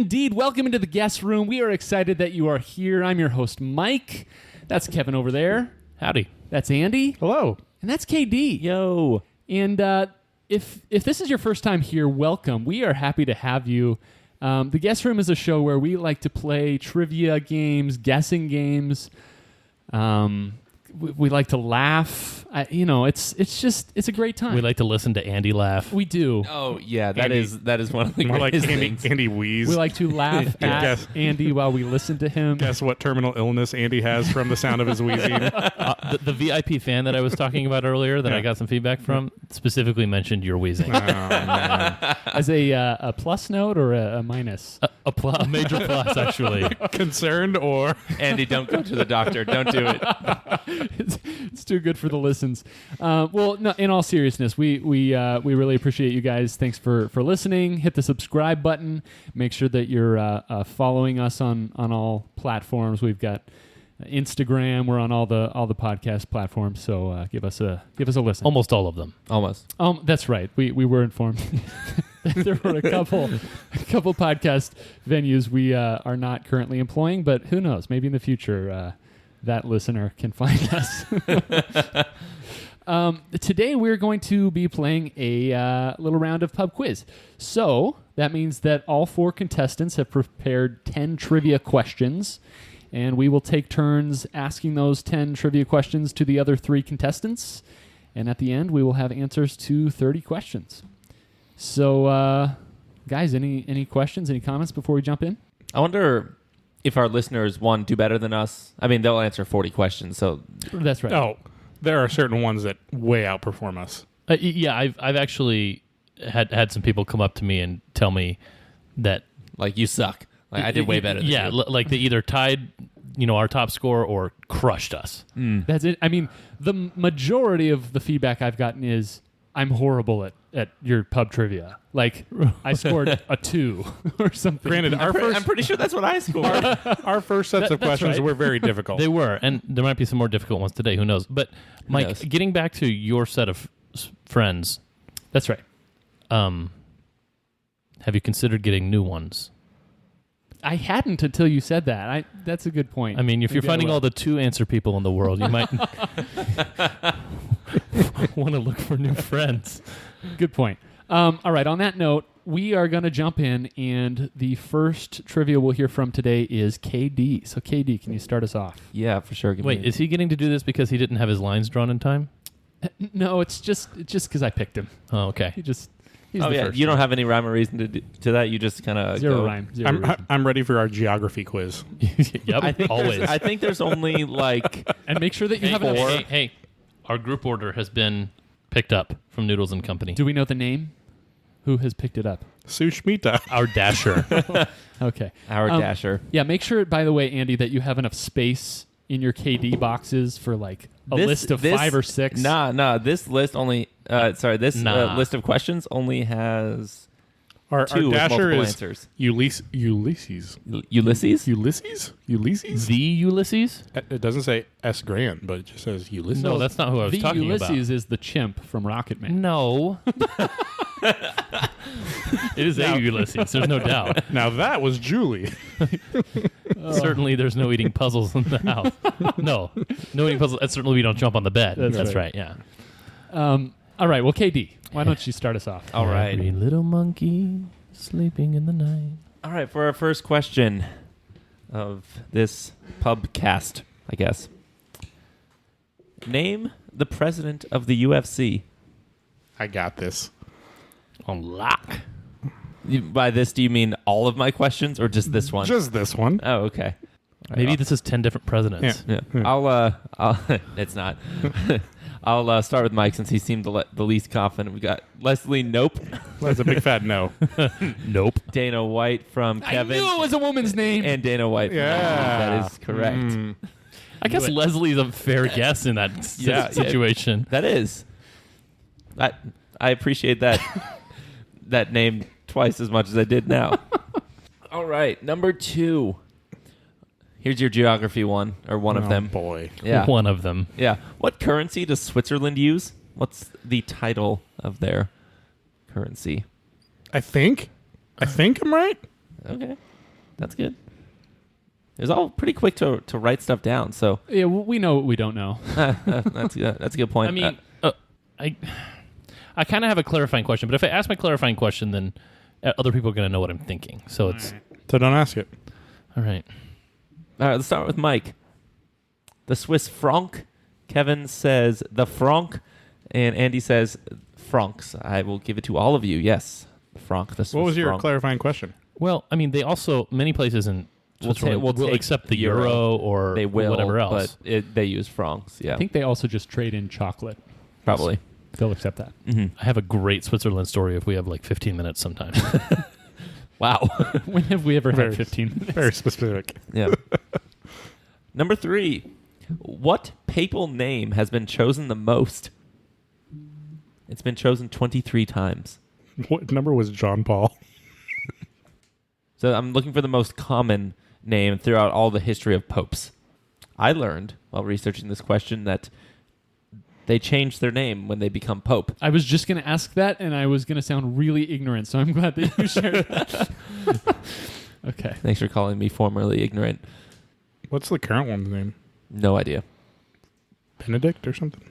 indeed. Welcome into the guest room. We are excited that you are here. I'm your host, Mike. That's Kevin over there. Howdy. That's Andy. Hello. And that's KD. Yo. And if this is your first time here, welcome. We are happy to have you. The guest room is a show where we like to play trivia games, guessing games. We like to laugh. It's a great time. We like to listen to Andy laugh. We do. Oh yeah, that Andy. is one of the More like greatest things. Andy wheeze. We like to laugh at Guess. Andy while we listen to him. Guess what terminal illness Andy has from the sound of his wheezing? The VIP fan that I was talking about earlier that I got some feedback from specifically mentioned your wheezing. As a plus note or a minus? A major plus, actually. Concerned or? Andy, don't go to the doctor. Don't do it. It's too good for the listens. Well, no, in all seriousness, we really appreciate you guys. Thanks for listening. Hit the subscribe button. Make sure that you're following us on all platforms. We've got Instagram. We're on all the podcast platforms. So give us a listen. Almost all of them. Almost. That's right. We were informed. There were a couple podcast venues we are not currently employing, but who knows? Maybe in the future that listener can find us. Today we're going to be playing a little round of pub quiz. So that means that all 4 contestants have prepared 10 trivia questions, and we will take turns asking those 10 trivia questions to the other 3 contestants. And at the end, we will have answers to 30 questions. So, guys, any questions, any comments before we jump in? I wonder if our listeners, one, do better than us. I mean, they'll answer 40 questions, so... That's right. Oh, there are certain ones that way outperform us. Yeah, I've actually had some people come up to me and tell me that... Like, you suck. Like, I did way better than you. Like they either tied, our top score or crushed us. That's it. I mean, the majority of the feedback I've gotten is, I'm horrible at your pub trivia. Like, I scored a 2 or something. Granted, I'm pretty sure that's what I scored. our first sets of questions right. were very difficult. They were, and there might be some more difficult ones today. Who knows? But, Mike, knows? getting back to your set of friends, That's right. have you considered getting new ones? I hadn't until you said that. That's a good point. I mean, if you're Maybe I finding will. all the 2-answer people in the world, you might want to look for new friends. Good point. All right, on that note, we are going to jump in, and the first trivia we'll hear from today is KD. So, KD, can you start us off? Yeah, for sure. Wait, is he getting to do this because he didn't have his lines drawn in time? No, it's just because I picked him. Oh, okay. He's Oh, the yeah. first. You don't have any rhyme or reason to that. You just kind of Zero rhyme. Zero reason. I'm ready for our geography quiz. Yep, I think always. I think there's only like... And make sure that you have enough. Hey, our group order has been picked up from Noodles and Company. Do we know the name? Who has picked it up? Sushmita. Our dasher. Okay. Our dasher. Yeah, make sure, by the way, Andy, that you have enough space in your KD boxes for like a list of 5 or 6. Nah. This list only... list of questions only has Our 2 with dasher multiple is answers. Ulysses. Ulysses? Ulysses? The Ulysses? It doesn't say S. Grant, but it just says Ulysses. No, that's not who I was The talking Ulysses about. is the chimp from Rocket Man. No. It is a Ulysses, there's no doubt. Now that was Julie. Certainly there's no eating puzzles in the house. No eating puzzles. And certainly we don't jump on the bed. That's right, yeah. All right, well, KD, why don't you start us off? All right. Every little monkey sleeping in the night. All right, for our first question of this pubcast, I guess. Name the president of the UFC. I got this. On lock. By this, do you mean all of my questions or just this one? Just this one. Oh, okay. Maybe this is 10 different presidents. Yeah. Yeah. I'll it's not. I'll start with Mike since he seemed the least confident. We got Leslie Nope. That's a big fat no. Nope. Dana White from Kevin. I knew it was a woman's name. And Dana White from Yeah. Kevin. That is correct. I guess Leslie's a fair guess in that situation. That is. I appreciate that that name twice as much as I did now. All right, number 2. Here's your geography one, or one of them. Boy. Yeah. One of them. Yeah. What currency does Switzerland use? What's the title of their currency? I think I'm right. Okay. That's good. It was all pretty quick to write stuff down. So Yeah, we know what we don't know. that's a good point. I mean, I kind of have a clarifying question, but if I ask my clarifying question, then other people are going to know what I'm thinking. So it's So don't ask it. all right. all right. Let's start with Mike. The Swiss franc. Kevin says the franc, and Andy says francs. I will give it to all of you. Yes, the franc. The Swiss What was your franc. clarifying question? Well, I mean, they also many places in Switzerland will take accept the the euro, euro. or They will, whatever else. but they use francs. Yeah, I think they also just trade in chocolate. probably. They'll accept that. Mm-hmm. I have a great Switzerland story if we have like 15 minutes sometime. Wow. When have we ever Very- had 15 minutes? Very specific. Yeah. Number 3. What papal name has been chosen the most? It's been chosen 23 times. What number was John Paul? So I'm looking for the most common name throughout all the history of popes. I learned while researching this question that they change their name when they become pope. I was just going to ask that, and I was going to sound really ignorant, so I'm glad that you shared that. Okay. Thanks for calling me formerly ignorant. What's the current one's name? No idea. Benedict or something?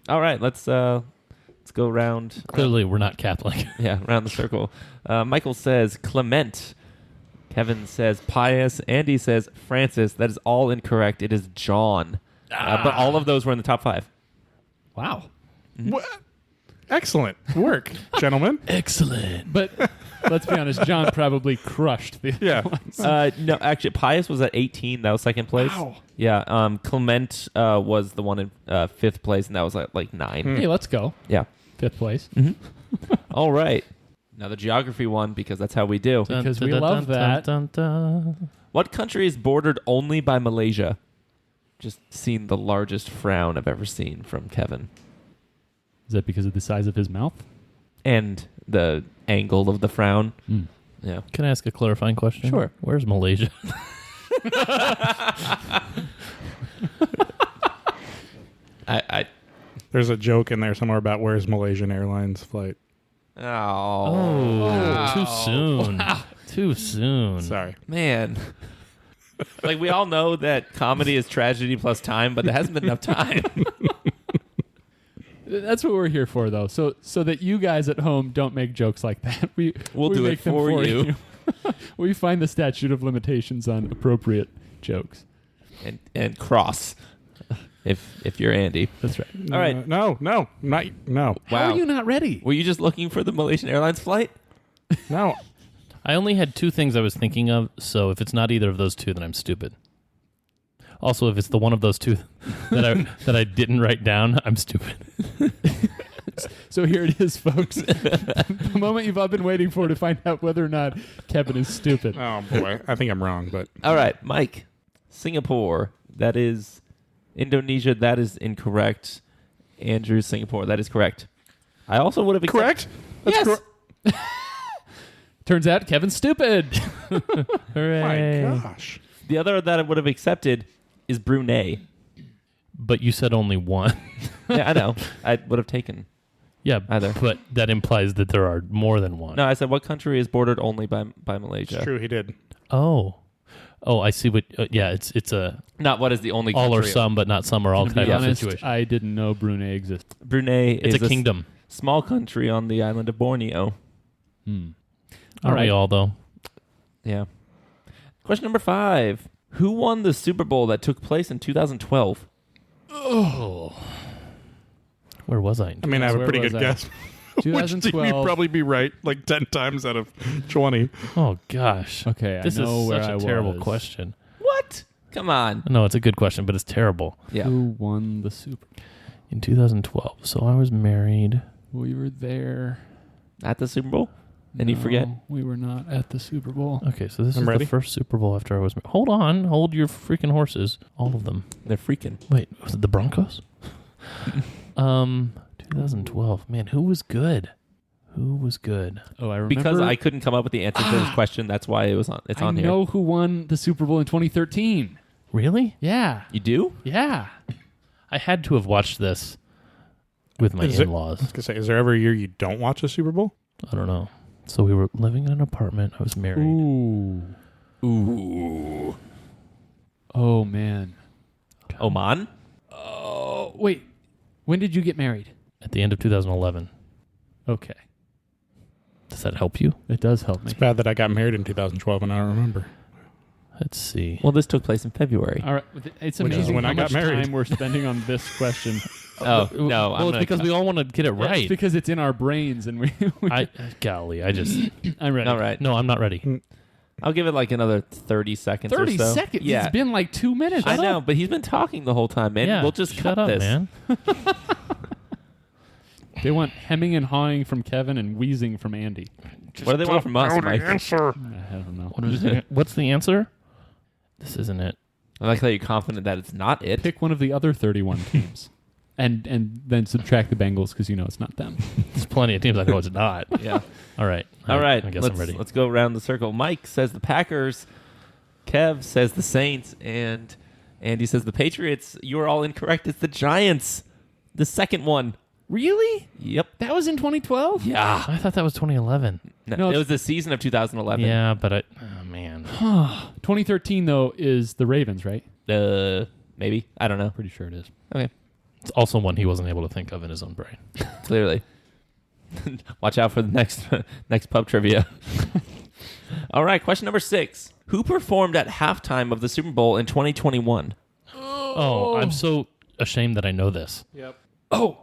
All right, let's go around. Clearly, we're not Catholic. Yeah, around the circle. Michael says Clement. Kevin says Pius. Andy says Francis. That is all incorrect. It is John. But all of those were in the top 5. Wow. What? Excellent work, gentlemen. Excellent. But let's be honest, John probably crushed the Yeah. No, actually, Pius was at 18. That was second place. Wow. Yeah. Clement was the one in 5th place, and that was at like 9. Hey, let's go. Yeah. 5th place. All right. Now the geography one, because that's how we do. Because we love that. What country is bordered only by Malaysia? Just seen the largest frown I've ever seen from Kevin. Is that because of the size of his mouth? And the angle of the frown. Yeah. Can I ask a clarifying question? Sure. Where's Malaysia? There's a joke in there somewhere about where's Malaysian Airlines flight. Oh. Too soon. Too soon. Sorry. Man. Like, we all know that comedy is tragedy plus time, but there hasn't been enough time. That's what we're here for, though, so that you guys at home don't make jokes like that. We'll do make it them for you. We find the statute of limitations on appropriate jokes. And cross if you're Andy. That's right. All right. No. How Wow. are you not ready? Were you just looking for the Malaysian Airlines flight? No. I only had 2 things I was thinking of, so if it's not either of those 2, then I'm stupid. Also, if it's the one of those 2 that I didn't write down, I'm stupid. So here it is, folks. The moment you've all been waiting for to find out whether or not Kevin is stupid. Oh, boy. I think I'm wrong, but All right, Mike. Singapore. That is Indonesia. That is incorrect. Andrew, Singapore. That is correct. I also would have correct? Yes. Correct. Turns out Kevin's stupid. Hooray. My gosh. The other that I would have accepted is Brunei. But you said only one. Yeah, I know. I would have taken. Yeah, Either. but that implies that there are more than one. No, I said what country is bordered only by Malaysia? It's true, he did. Oh, I see what. Yeah, it's a Not what is the only all country. or some, but not some or all To type be of honest, situation. I didn't know Brunei existed. Brunei It's is a kingdom. small country on the island of Borneo. Aren't we all though? Yeah. Question number 5. Who won the Super Bowl that took place in 2012? Oh, where was I? I mean, I have a Where pretty was good I? guess. Which you'd 2012. probably be right like 10 times out of 20. Oh gosh. Okay, This I know is where such I a terrible was. question. What? Come on. No, it's a good question, but it's terrible. Yeah. Who won the Super Bowl? In 2012, so I was married. We were there. At the Super Bowl? And you forget? We were not at the Super Bowl. Okay, so this I'm is ready. the first Super Bowl after I was married. Hold on, hold your freaking horses, all of them. They're freaking. Wait, was it the Broncos? 2012. Man, who was good? Who was good? Oh, I remember. Because I couldn't come up with the answer to this question, that's why it was on. It's I on here. know who won the Super Bowl in 2013. Really? Yeah. You do? Yeah. I had to have watched this with my Is it- in-laws. I was going to say, is there ever a year you don't watch a Super Bowl? I don't know. So we were living in an apartment. I was married. Ooh. Ooh. Oh, man. Oman? Oh, wait. When did you get married? At the end of 2011. Okay. Does that help you? It does help me. It's bad that I got married in 2012 and I don't remember. Let's see. Well, this took place in February. All right. It's Which is amazing when how I got much married. time we're spending on this question. Oh, no. Well, I'm it's gonna because we all want to get it It's right. because it's in our brains and we Golly, I just... I'm ready. All right. No, I'm not ready. I'll give it like another 30 seconds 30 or so. seconds. Yeah. It's been like 2 minutes. I know, but he's been talking the whole time, man. Yeah, We'll just shut cut up, this. man. They want hemming and hawing from Kevin and wheezing from Andy. What do they want from us, Mike? I don't know. What's the answer? This isn't it. I like how you're confident that it's not it. Pick one of the other 31 teams. And then subtract the Bengals because you know it's not them. There's plenty of teams I know it's not. Yeah. All right. All right. I guess let's, I'm ready. Let's go around the circle. Mike says the Packers. Kev says the Saints. And Andy says the Patriots. You are all incorrect. It's the Giants. The second one. Really? Yep. That was in 2012? Yeah. I thought that was 2011. No, it was the season of 2011. Yeah, but oh, man. 2013, though, is the Ravens, right? Maybe. I don't know. Pretty sure it is. Okay. It's also one he wasn't able to think of in his own brain. Clearly. Watch out for the next pub trivia. All right. Question number 6. Who performed at halftime of the Super Bowl in 2021? Oh, I'm so ashamed that I know this. Yep. Oh.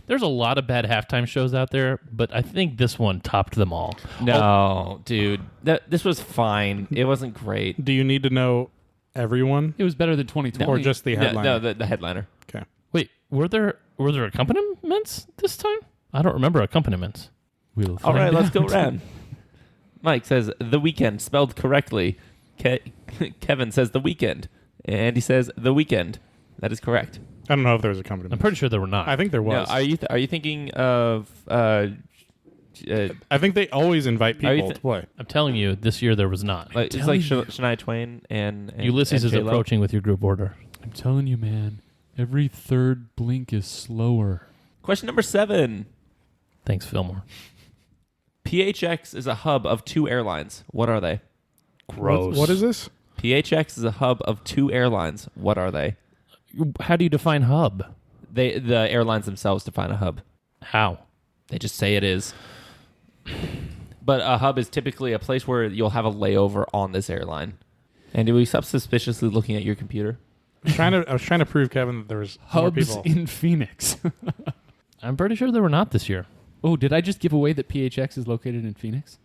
There's a lot of bad halftime shows out there, but I think this one topped them all. No, dude. This was fine. It wasn't great. Do you need to know everyone It was better than 2020. or just the headline? No, the headliner. Okay. Wait, were there accompaniments this time? I don't remember accompaniments. We'll All right, find let's out. go around. Mike says The Weekend, spelled correctly. Kevin says The Weekend. And he says The Weekend. That is correct. I don't know if there was a company. I'm pretty sure there were not. I think there No, was. are you thinking of I think they always invite Are you people to play. I'm telling you, this year there was not. like, it's like Shania Twain and Ulysses and is J-Lo? approaching with your group order. I'm telling you, man. Every third blink is slower. Question number 7. Thanks, Fillmore. PHX is a hub of 2 airlines. What are they? Gross. What is this? PHX is a hub of 2 airlines. What are they? How do you define hub? The airlines themselves define a hub. How? They just say it is. But a hub is typically a place where you'll have a layover on this airline. Andy, will you stop suspiciously looking at your computer? I was trying to prove, Kevin, that there was more Hubs people. in Phoenix. I'm pretty sure there were not this year. Oh, did I just give away that PHX is located in Phoenix?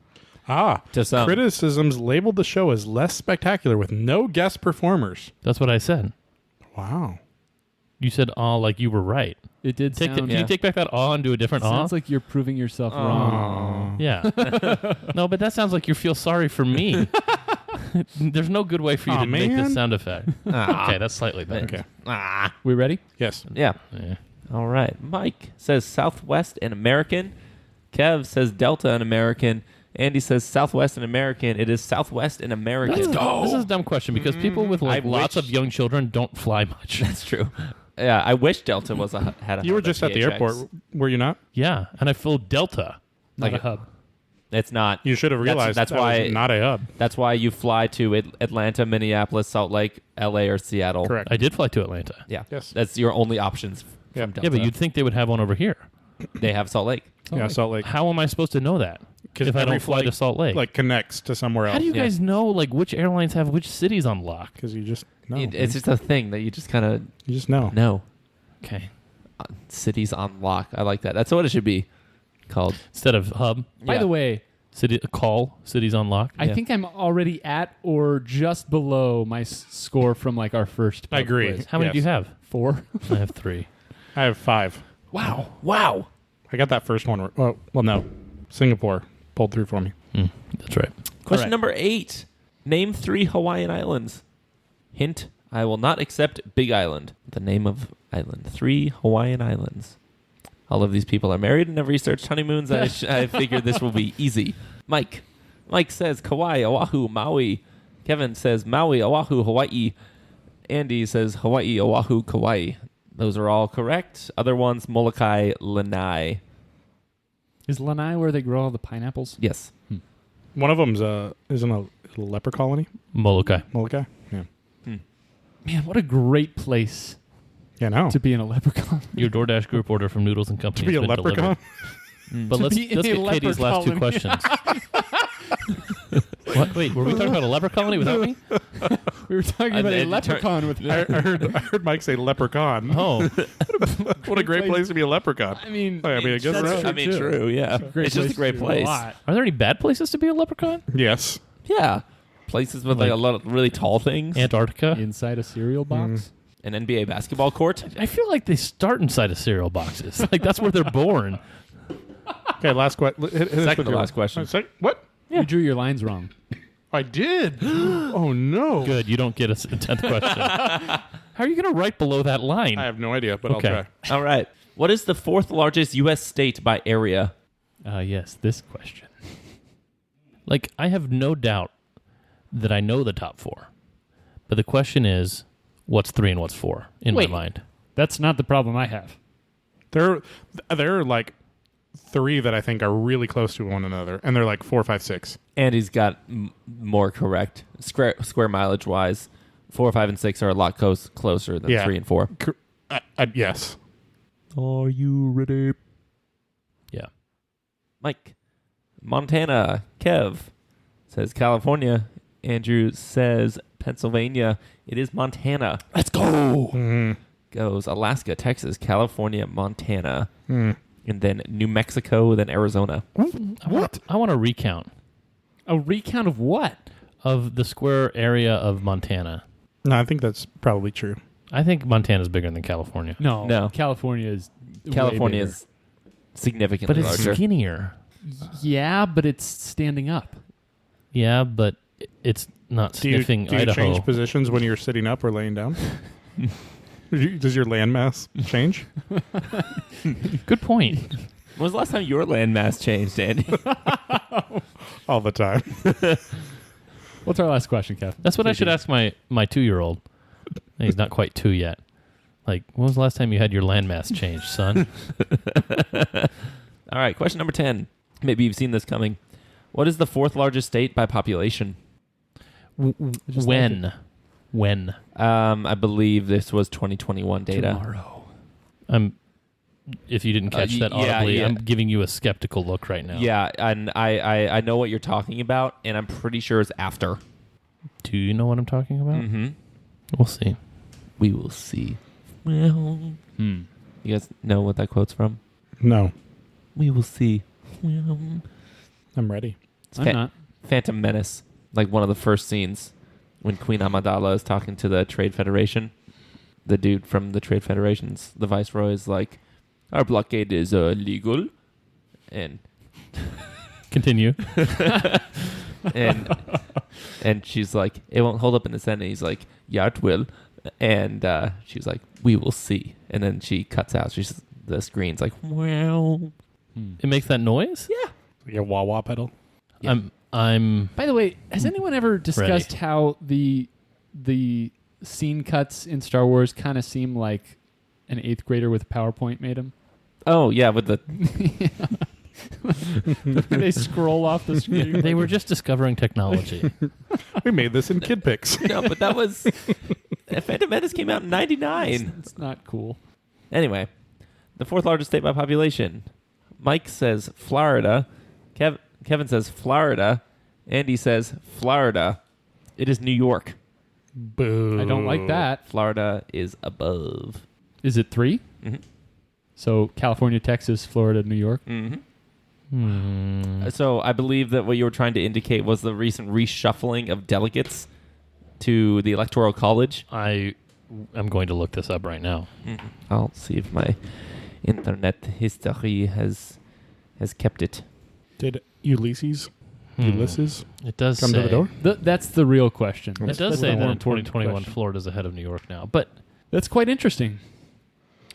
To some. Criticisms labeled the show as less spectacular with no guest performers. That's what I said. Wow. You said "aw" like you were right. It did Can sound... you take back that "aw" and do a different "aw"? Sounds like you're proving yourself wrong. Yeah. No, but that sounds like you feel sorry for me. There's no good way for you Aw, to make man. this sound effect. Okay, that's slightly better. Okay. We ready? Yes. Yeah. Yeah. All right. Mike says Southwest and American. Kev says Delta and American. Andy says Southwest and American. It is Southwest and American. This is a dumb question because people with like I lots wish- of young children don't fly much. That's true. Yeah, I wish Delta was had a You were hub just at the PHX. airport, were you not? Yeah, and I flew Delta. Not Like a hub. It's not. You should have realized that's that why was not a hub. That's why you fly to Atlanta, Minneapolis, Salt Lake, L.A., or Seattle. Correct. I did fly to Atlanta. Yeah. Yes. That's your only options Yeah. from Delta. Yeah, but you'd think they would have one over here. They have Salt Lake. Yeah, Salt Lake. How am I supposed to know that 'Cause if I every don't fly flight, to Salt Lake? Like connects to somewhere else. How do you Yeah. guys know like which airlines have which cities on lock? Because you just know. It's just a thing that you just kind of you just know. know. Okay. Cities on lock. I like that. That's what it should be called. Instead of hub, By Yeah. the way, cities on lock. I Yeah. think I'm already at or just below my score from like our first I pub agree. quiz. How many do you Yes. have? 4. I have 3. I have 5. Wow. Wow. I got that first one. Well, no. Singapore pulled through for me. That's right. Question right. number 8. Name 3 Hawaiian islands. Hint, I will not accept Big Island. The name of island. 3 Hawaiian islands. All of these people are married and have researched honeymoons. I figured this will be easy. Mike. Mike says Kauai, Oahu, Maui. Kevin says Maui, Oahu, Hawaii. Andy says Hawaii, Oahu, Kauai. Those are all correct. Other ones, Molokai, Lanai. Is Lanai where they grow all the pineapples? Yes. One of them's isn't a leper colony. Molokai. Molokai. Yeah. Man, what a great place Yeah. No. to be in a leprechaun. Your DoorDash group order from Noodles and Company To be a has been leprechaun. delivered. But To let's be in a get leper Katie's last two colony. questions. What? Wait, were we talking about a leper colony without me? We were talking And about a then leprechaun with I heard Mike say leprechaun. Oh, What a great place to be a leprechaun. I mean, I guess that's so. I mean, true. Yeah, Great it's just a place great to do place. lot. are there any bad places to be a leprechaun? Yes. Yeah, places with like a lot of really tall things. Antarctica. Inside a cereal box. An NBA basketball court. I feel like they start inside of cereal boxes. Like that's where they're born. Okay. Last question. Second to last question. What? You drew your lines wrong. I did. Oh no. Good, you don't get a 10th question. How are you going to write below that line? I have no idea, but Okay. I'll try. All right. What is the fourth largest U.S. state by area? Yes, this question. Like, I have no doubt that I know the top 4. But the question is, what's 3 and what's 4 in Wait. my mind? That's not the problem I have. There are like 3 that I think are really close to one another, and they're like 4, 5, 6. Andy's got more correct. Square mileage wise, 4, 5, and 6 are a lot closer than Yeah. 3 and 4. Yes. Are you ready? Yeah. Mike. Montana. Kev says California. Andrew says Pennsylvania. It is Montana. Let's go. Goes Alaska, Texas, California, Montana, Mm. and then New Mexico, then Arizona. I want a recount A recount of what? of the square area of Montana. No, I think that's probably true. I think Montana's bigger than California. No. California is way California bigger. is significantly But it's larger. skinnier. Yeah, but it's standing up. Yeah, but it's not Do you sniffing change Idaho. positions when you're sitting up or laying down? Does your landmass change? Good point. When was the last time your landmass changed, Andy? All the time. What's our last question, Kev? That's what I should ask my 2-year-old. He's not quite 2 yet. Like, when was the last time you had your landmass changed, son? All right, question number 10. Maybe you've seen this coming. What is the fourth largest state by population? When? I believe this was 2021 data. Tomorrow. If you didn't catch that yeah, audibly, yeah. I'm giving you a skeptical look right now. Yeah, and I know what you're talking about, and I'm pretty sure it's after. Do you know what I'm talking about? Mm-hmm. We'll see. We will see. Well, you guys know what that quote's from? No, We will see. Well, I'm ready. it's I'm not. Phantom Menace, like one of the first scenes when Queen Amidala is talking to the Trade Federation. The dude from the Trade Federation's, the Viceroy, is like, our blockade is illegal. And Continue. and she's like, it won't hold up in the Senate. He's like, yeah, it will. And she's like, we will see. And then she cuts out. The screen's like, well. It makes that noise? Yeah. Like a wah-wah pedal. Yeah. I'm By the way, has anyone ever discussed how the scene cuts in Star Wars kind of seem like an 8th grader with PowerPoint made them? Oh, yeah, with the... They scroll off the screen. They were just discovering technology. We made this in Kid Pics. No, but that was... Phantom Menace came out in 99. It's not cool. Anyway, the fourth largest state by population. Mike says Florida. Kevin says Florida. Andy says Florida. It is New York. Boo. I don't like that. Florida is above. Is it 3? Mhm. So California, Texas, Florida, New York. So I believe that what you were trying to indicate was the recent reshuffling of delegates to the Electoral College. I'm going to look this up right now. I'll see if my internet history has kept it. Did Ulysses It does come say, to the door? That's the real question. It does That's say the that more in important 2021, question. Florida's ahead of New York now. But That's quite interesting.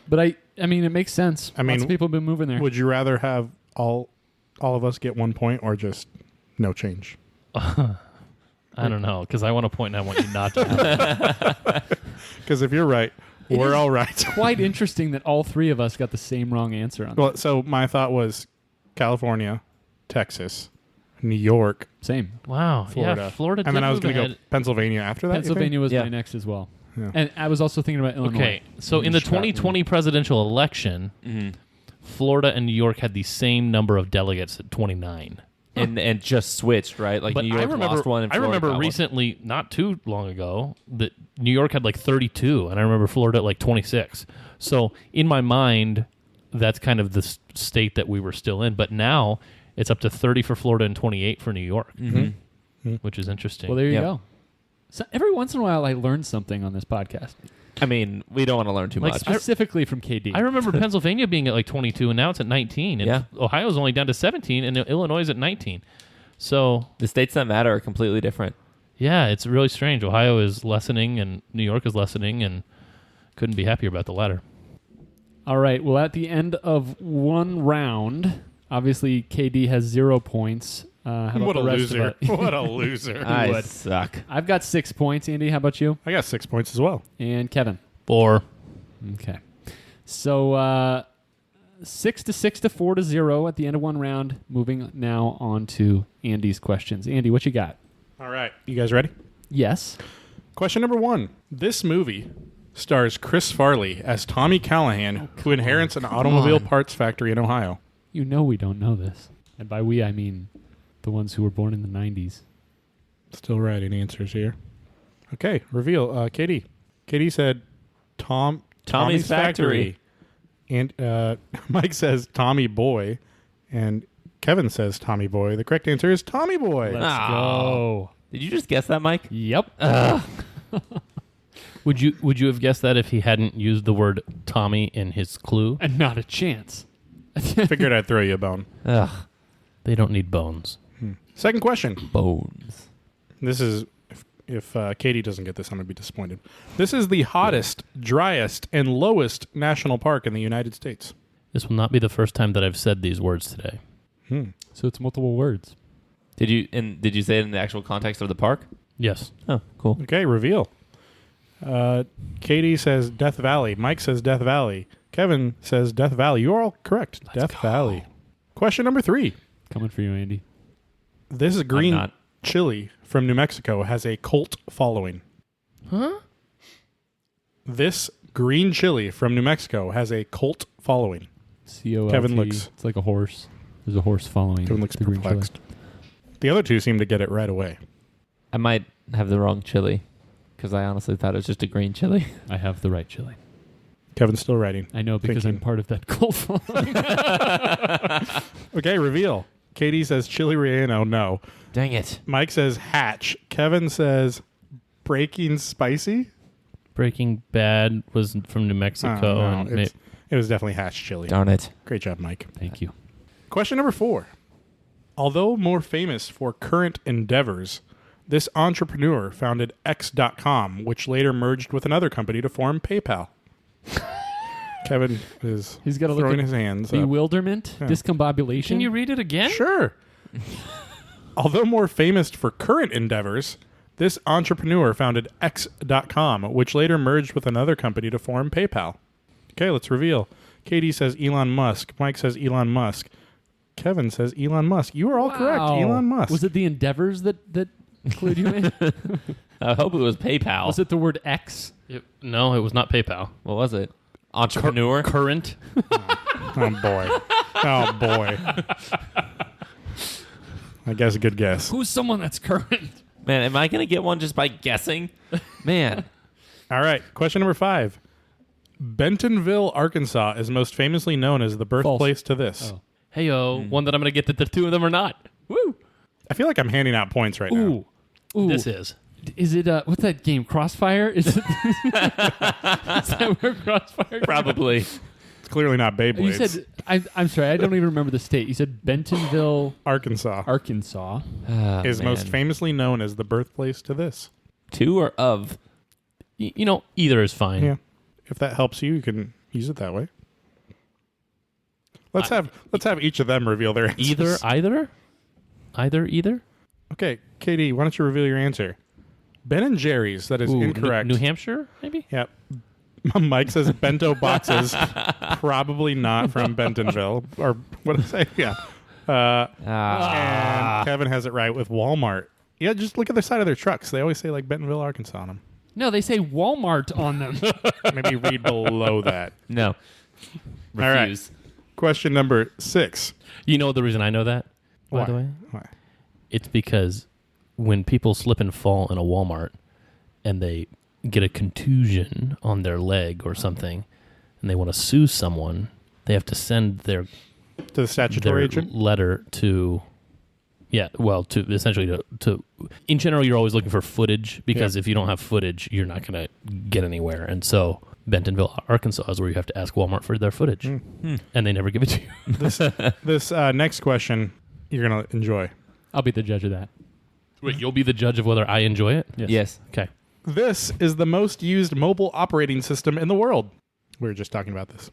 But I mean, it makes sense. I mean, Lots of people have been moving there. Would you rather have all of us get 1 point or just no change? I don't know, because I want a point and I want you not to have it. Because if you're right, we're all right. Quite interesting that all 3 of us got the same wrong answer on that. Well, so my thought was California, Texas, New York, Same. Wow. Florida. Yeah, Florida. And then did I was move going to ahead. go Pennsylvania after that. you think? Pennsylvania was Yeah. my next as well. Yeah. And I was also thinking about Illinois. Okay, so in the Scotland. 2020 presidential election, Florida and New York had the same number of delegates at 29. And just switched, right? Like But New York lost one. And I Florida remember got one. recently, not too long ago, that New York had like 32, and I remember Florida at like 26. So in my mind, that's kind of the state that we were still in. But now it's up to 30 for Florida and 28 for New York, which is interesting. Well, there you Yep. go. So every once in a while, I learn something on this podcast, I mean, we don't want to learn too Like, much. specifically from KD. I remember Pennsylvania being at like 22, and now it's at 19. And Yeah. Ohio's only down to 17, and Illinois is at 19. So, The states that matter are completely different. yeah, it's really strange. Ohio is lessening, and New York is lessening, and couldn't be happier about the latter. All right. Well, at the end of one round, obviously KD has 0 points. How about What a the rest loser. Of it? What a loser. I would. suck. I've got 6 points. Andy, how about you? I got 6 points as well. And Kevin. 4. Okay. So 6 to 6 to 4 to 0 at the end of one round. Moving now on to Andy's questions. Andy, what you got? All right. You guys ready? Yes. Question number 1. This movie stars Chris Farley as Tommy Callahan, who inherits an automobile parts factory in Ohio. You know we don't know this. And by we, I mean the ones who were born in the 90s. Still writing answers here. Okay, reveal. Katie. Katie said Tommy's Factory. And Mike says Tommy Boy. And Kevin says Tommy Boy. The correct answer is Tommy Boy. Let's Oh. go. Did you just guess that, Mike? Yep. Would you have guessed that if he hadn't used the word Tommy in his clue? And not a chance. Figured I'd throw you a bone. Ugh. They don't need bones. Second question. Bones. This is, if Katie doesn't get this, I'm going to be disappointed. This is the hottest, driest, and lowest national park in the United States. This will not be the first time that I've said these words today. So it's multiple words. Did you say it in the actual context of the park? Yes. Oh, cool. Okay, reveal. Katie says Death Valley. Mike says Death Valley. Kevin says Death Valley. You are all correct. Death Valley. Question number 3. Coming for you, Andy. This is green not. chili from New Mexico has a cult following. Huh? This green chili from New Mexico has a cult following. COLT. Kevin looks- It's like a horse. There's a horse following. Kevin looks the green chili. perplexed. The other two seem to get it right away. I might have the wrong chili because I honestly thought it was just a green chili. I have the right chili. Kevin's still writing. I know because Thinking. I'm part of that cult following. Okay, reveal. Katie says chili relleno. No. Dang it. Mike says hatch. Kevin says breaking spicy. Breaking Bad was from New Mexico. Oh, and no, it was definitely hatch chili. Darn it. Great job, Mike. Thank you. Question number 4. Although more famous for current endeavors, this entrepreneur founded X.com, which later merged with another company to form PayPal. Kevin is He's got to look throwing at his hands up. bewilderment, Yeah. discombobulation. Can you read it again? Sure. Although more famous for current endeavors, this entrepreneur founded X.com, which later merged with another company to form PayPal. Okay, let's reveal. Katie says Elon Musk. Mike says Elon Musk. Kevin says Elon Musk. You are all correct. Wow. Elon Musk. Was it the endeavors that clued you in? I hope it was PayPal. Was it the word X? No, it was not PayPal. What was it? Entrepreneur? Current. Oh, boy. Oh, boy. I guess a good guess. Who's someone that's current? Man, am I going to get one just by guessing? Man. All right. Question number 5. Bentonville, Arkansas is most famously known as the birthplace to this. Oh. Heyo, one that I'm going to get that the two of them are not. Woo! I feel like I'm handing out points right now. Ooh. This is. Is it, what's that game? Crossfire? Is it? Is that where Crossfire? Probably. It's clearly not Beyblades. You said, I'm sorry, I don't even remember the state. You said Bentonville, Arkansas Arkansas. is most famously known as the birthplace to this. To or of? You know, either is fine. Yeah. If that helps you, you can use it that way. Let's have each of them reveal their answers. Either? Okay, Katie, why don't you reveal your answer? Ben and Jerry's. That is Ooh, incorrect. New Hampshire, maybe? Yep. Mike says bento boxes. Probably not from Bentonville. Or what did I say? Yeah. And Kevin has it right with Walmart. Yeah, just look at the side of their trucks. They always say like Bentonville, Arkansas on them. No, they say Walmart on them. Maybe read below that. No. All right. Refuse. Question number 6. You know the reason I know that, by Why? the way? Why? It's because when people slip and fall in a Walmart and they get a contusion on their leg or something and they want to sue someone, they have to send their To the statutory their agent? letter to to essentially to in general you're always looking for footage because if you don't have footage you're not going to get anywhere, and so Bentonville, Arkansas is where you have to ask Walmart for their footage and they never give it to you. This next question you're going to enjoy. I'll be the judge of that. Wait, you'll be the judge of whether I enjoy it? Yes. Okay. This is the most used mobile operating system in the world. We were just talking about this.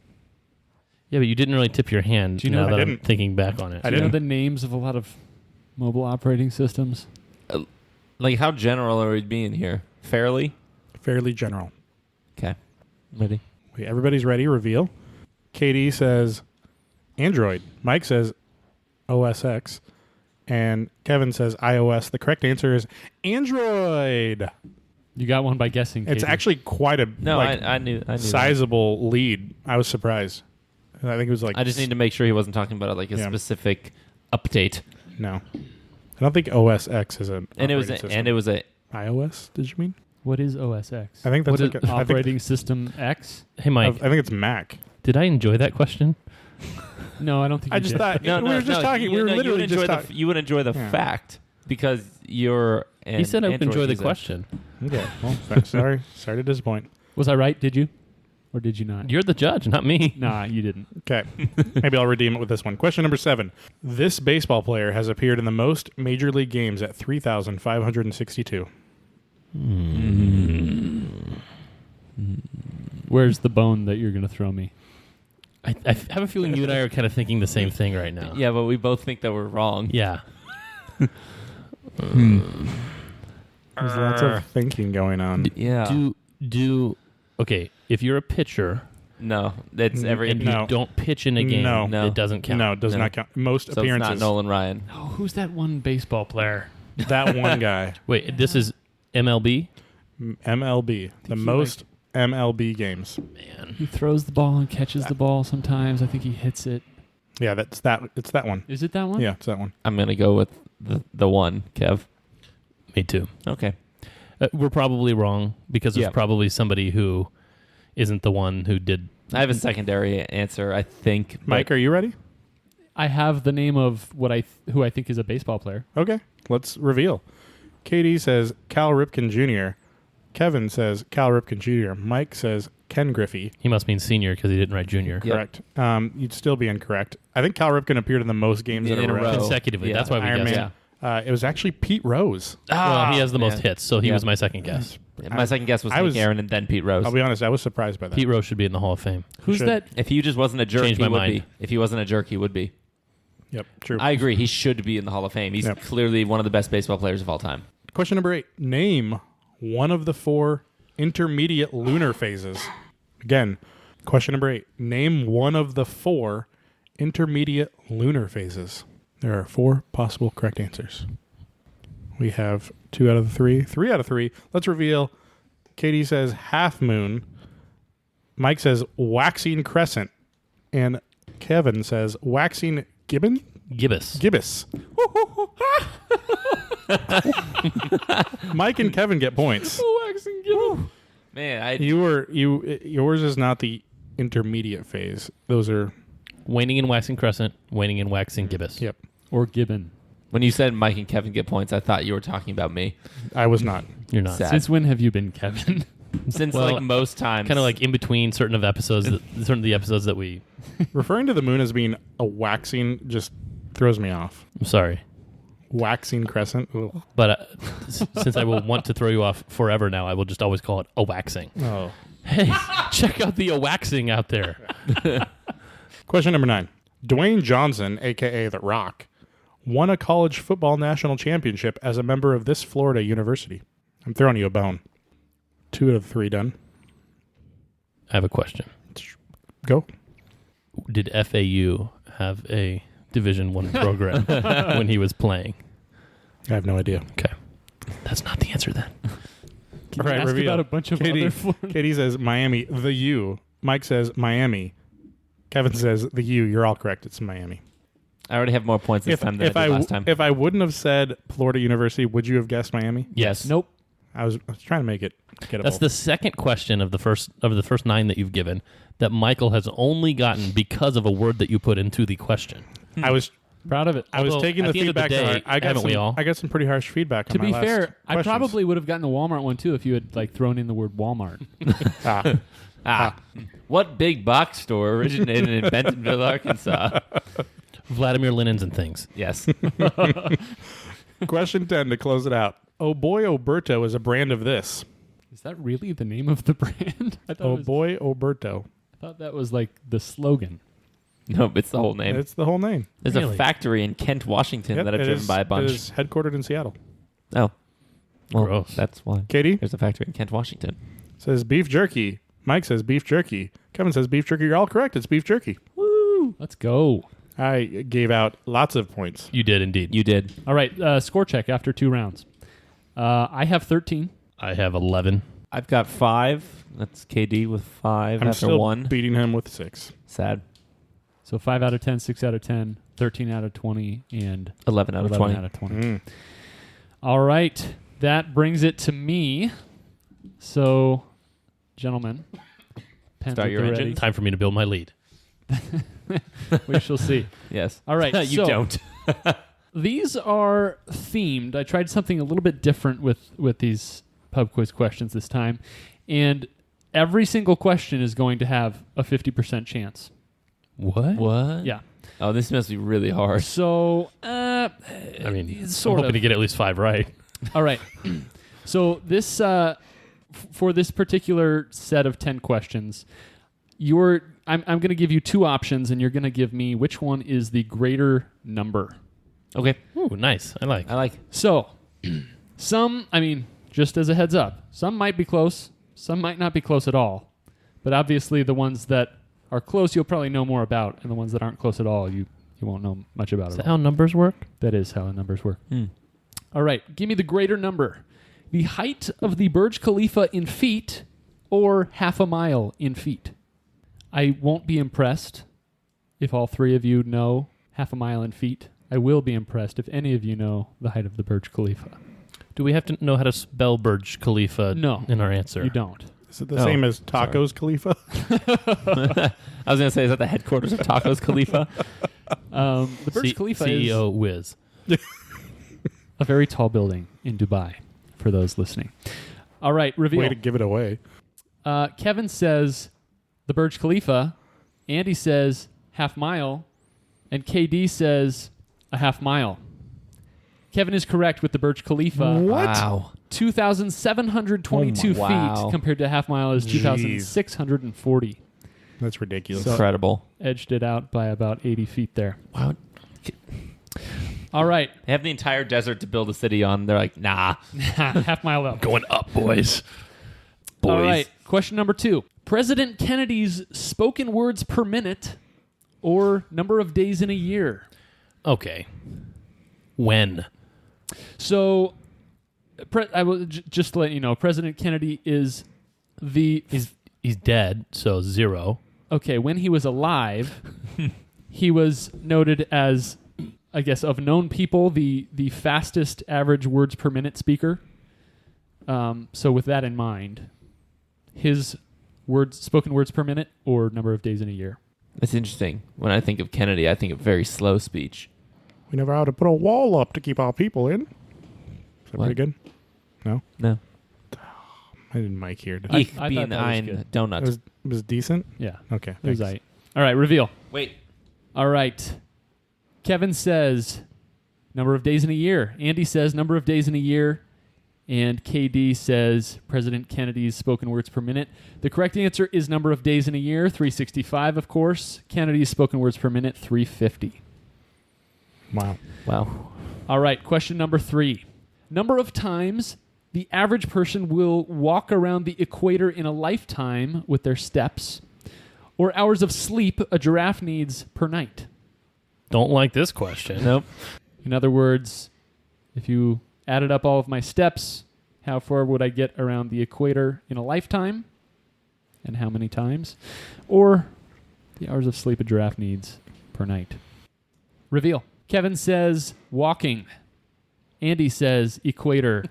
Yeah, but you didn't really tip your hand. Do you know- now I that I'm didn't. thinking back on it? I Do you know didn't. the names of a lot of mobile operating systems? Like, how general are we being here? Fairly? Fairly general. Okay. Ready? Wait, everybody's ready. Reveal. Katie says Android. Mike says OS X. And Kevin says iOS. The correct answer is Android. You got one by guessing. It's Katie. actually quite a No, I knew that. sizable lead. I was surprised. I think it was like I just need to make sure he wasn't talking about like a Yeah. specific update. no. I don't think OS X is an And it was operating a, system. and it was a iOS. Did you mean? What is OS X? I think that's what like is a- I think- operating system X. Hey, Mike, I think it's Mac. did I enjoy that question? No, I don't think. I you just did. thought no, we were just talking. We were literally just talking. you would enjoy the Yeah. fact because you're He said I would Android enjoy the user. question. Okay. Well, sorry to disappoint. Was I right? Did you, or did you not? You're the judge, not me. Nah, you didn't. Okay. Maybe I'll redeem it with this one. Question number 7. This baseball player has appeared in the most major league games at 3,562. Where's the bone that you're going to throw me? I have a feeling you and I are kind of thinking the same thing right now. Yeah, but we both think that we're wrong. Yeah. There's lots of thinking going on. Yeah. Okay, if you're a pitcher No, that's every. and No. you don't pitch in a game, No. it doesn't count. No, it does No. not count. Most So it's appearances. not Nolan Ryan. Oh, who's that one baseball player? That one guy. Wait, this is MLB? MLB. The he, most MLB games. Man. He throws the ball and catches the ball sometimes. I think he hits it. Yeah, it's that one. Is it that one? Yeah, it's that one. I'm gonna go with the one, Kev. Me too. Okay. We're probably wrong because there's Yeah. probably somebody who isn't the one who did. I have a secondary answer. I think. but- Mike, are you ready? I have the name of who I think is a baseball player. Okay, let's reveal. Katie says Cal Ripken Jr. Kevin says Cal Ripken Jr. Mike says Ken Griffey. He must mean senior because he didn't write junior. Yep. Correct. You'd still be incorrect. I think Cal Ripken appeared in the most games in a row. Consecutively. Yeah. That's why we Iron guessed. Man. it. It was actually Pete Rose. Well, he has the most man. hits, so he Yeah. was my second guess. My second guess was I Nick was- Aaron and then Pete Rose. I'll be honest, I was surprised by that. Pete Rose should be in the Hall of Fame. Who's Should. that? If he just wasn't a jerk, Changed he my would mind. be. If he wasn't a jerk, he would be. Yep, true. I agree. He should be in the Hall of Fame. He's Yep. clearly one of the best baseball players of all time. Question number 8. Name one of the 4 intermediate lunar phases. Again, question number 8. Name one of the 4 intermediate lunar phases. There are 4 possible correct answers. We have 2 out of the 3. 3 out of 3. Let's reveal. Katie says half moon. Mike says waxing crescent. And Kevin says waxing gibbon? Gibbous. Gibbous. Mike and Kevin get points. Man, Yours is not the intermediate phase. Those are Waning and waxing crescent, waning and waxing gibbous. yep. Or Gibbon? when you said Mike and Kevin get points, I thought you were talking about me. I was not. You're not. Sad. Since when have you been Kevin? Since Well, like most times, Kind of like in between certain of episodes, certain of the episodes that we. Referring to the moon as being a waxing just throws me off. I'm sorry, Waxing crescent. Ugh. but since I will want to throw you off forever now, I will just always call it a waxing. Oh. Hey, check out the waxing out there. Question number 9. Dwayne Johnson, a.k.a. The Rock, won a college football national championship as a member of this Florida university. I'm throwing you a bone. 2 out of 3 done. I have a question. Go. Did FAU have a Division I program when he was playing. I have no idea. Okay. That's not the answer then. Can All you right, ask reveal. about a bunch of Katie, other Florida? Katie says Miami, the U. Mike says Miami. Kevin says the U. You're all correct. It's Miami. I already have more points this time than I did last time. If I wouldn't have said Florida University, would you have guessed Miami? Yes. Nope. I was trying to make it gettable. That's the second question of the first 9 that you've given that Michael has only gotten because of a word that you put into the question. I was Proud of it. I was Although, taking at the the end of the feedback. day, to heart. haven't we all? I got some pretty harsh feedback. To on be my last fair, I questions. probably would have gotten the Walmart one too if you had like thrown in the word Walmart. What big box store originated in Bentonville, Arkansas? Vladimir Linens and things. Yes. Question 10 to close it out. Oh boy, Oberto is a brand of this. Is that really the name of the brand? I thought, Oh boy, Oberto. I thought that was like the slogan. No, it's the whole name. It's the whole name. There's Really? a factory in Kent, Washington Yep, that I've it driven is- by a It bunch. is headquartered in Seattle. Oh. Well, Gross. that's why. Katie There's a factory in Kent, Washington. says beef jerky. Mike says beef jerky. Kevin says beef jerky. You're all correct. It's beef jerky. Woo! Let's go. I gave out lots of points. You did indeed. You did. All right, score check after 2 rounds. I have 13. I have 11. I've got 5. That's KD with 5 I'm after still 1. beating him with 6. Sad. So 5 out of 10, 6 out of 10, 13 out of 20, and 11 out of 11 20. out of 20. Mm. All right, that brings it to me. So, gentlemen, pens Start at your the ready. engines. Time for me to build my lead. We shall see. Yes. All right, You so don't. these are themed. I tried something a little bit different with these pub quiz questions this time, and every single question is going to have a 50% chance. What? What? Yeah. Oh, this must be really hard. So, I mean, sort I'm hoping of. to get at least 5 right. All right. So this for this particular set of 10 questions, I'm going to give you 2 options, and you're going to give me which one is the greater number. Okay. Ooh, nice. I like. I like. So, just as a heads up, some might be close, some might not be close at all. But obviously, the ones that are close, you'll probably know more about, and the ones that aren't close at all, you won't know much about Is at that all. how numbers work? That is how numbers work. Hmm. All right, give me the greater number. The height of the Burj Khalifa in feet or half a mile in feet. I won't be impressed if all 3 of you know half a mile in feet. I will be impressed if any of you know the height of the Burj Khalifa. Do we have to know how to spell Burj Khalifa No. in our answer? You don't. Is it the same as Tacos Khalifa? I was going to say, is that the headquarters of Tacos Khalifa? The Burj Khalifa is CEO Wiz. a very tall building in Dubai, for those listening. All right, reveal. Way to give it away. Kevin says the Burj Khalifa. Andy says half mile. And KD says a half mile. Kevin is correct with the Burj Khalifa. What? Wow. 2,722 Oh my- wow. feet compared to half mile is Jeez. 2,640. That's ridiculous. Incredible. Edged it out by about 80 feet there. Wow. All right. They have the entire desert to build a city on. They're like, nah. Half mile up. Going up, boys. All right. Question number 2. President Kennedy's spoken words per minute or number of days in a year. Okay. When? So, I will just to let you know, President Kennedy is the... He's dead, so 0. Okay, when he was alive, he was noted as, I guess, of known people, the fastest average words per minute speaker. So with that in mind, his spoken words per minute or number of days in a year. That's interesting. When I think of Kennedy, I think of very slow speech. We never had to put a wall up to keep our people in. Is that What? pretty good? No? No. I didn't mic here. I Ich thought bin that was ein good. It Donut. was decent? Yeah, Okay. it was thanks. right. All right, reveal. Wait. All right. Kevin says number of days in a year. Andy says number of days in a year. And KD says President Kennedy's spoken words per minute. The correct answer is number of days in a year, 365, of course. Kennedy's spoken words per minute, 350. Wow. Wow. All right, question number 3. Number of times the average person will walk around the equator in a lifetime with their steps, or hours of sleep a giraffe needs per night. don't like this question. Nope. In other words, if you added up all of my steps, how far would I get around the equator in a lifetime? And how many times? Or the hours of sleep a giraffe needs per night. Reveal. Kevin says walking. Andy says equator.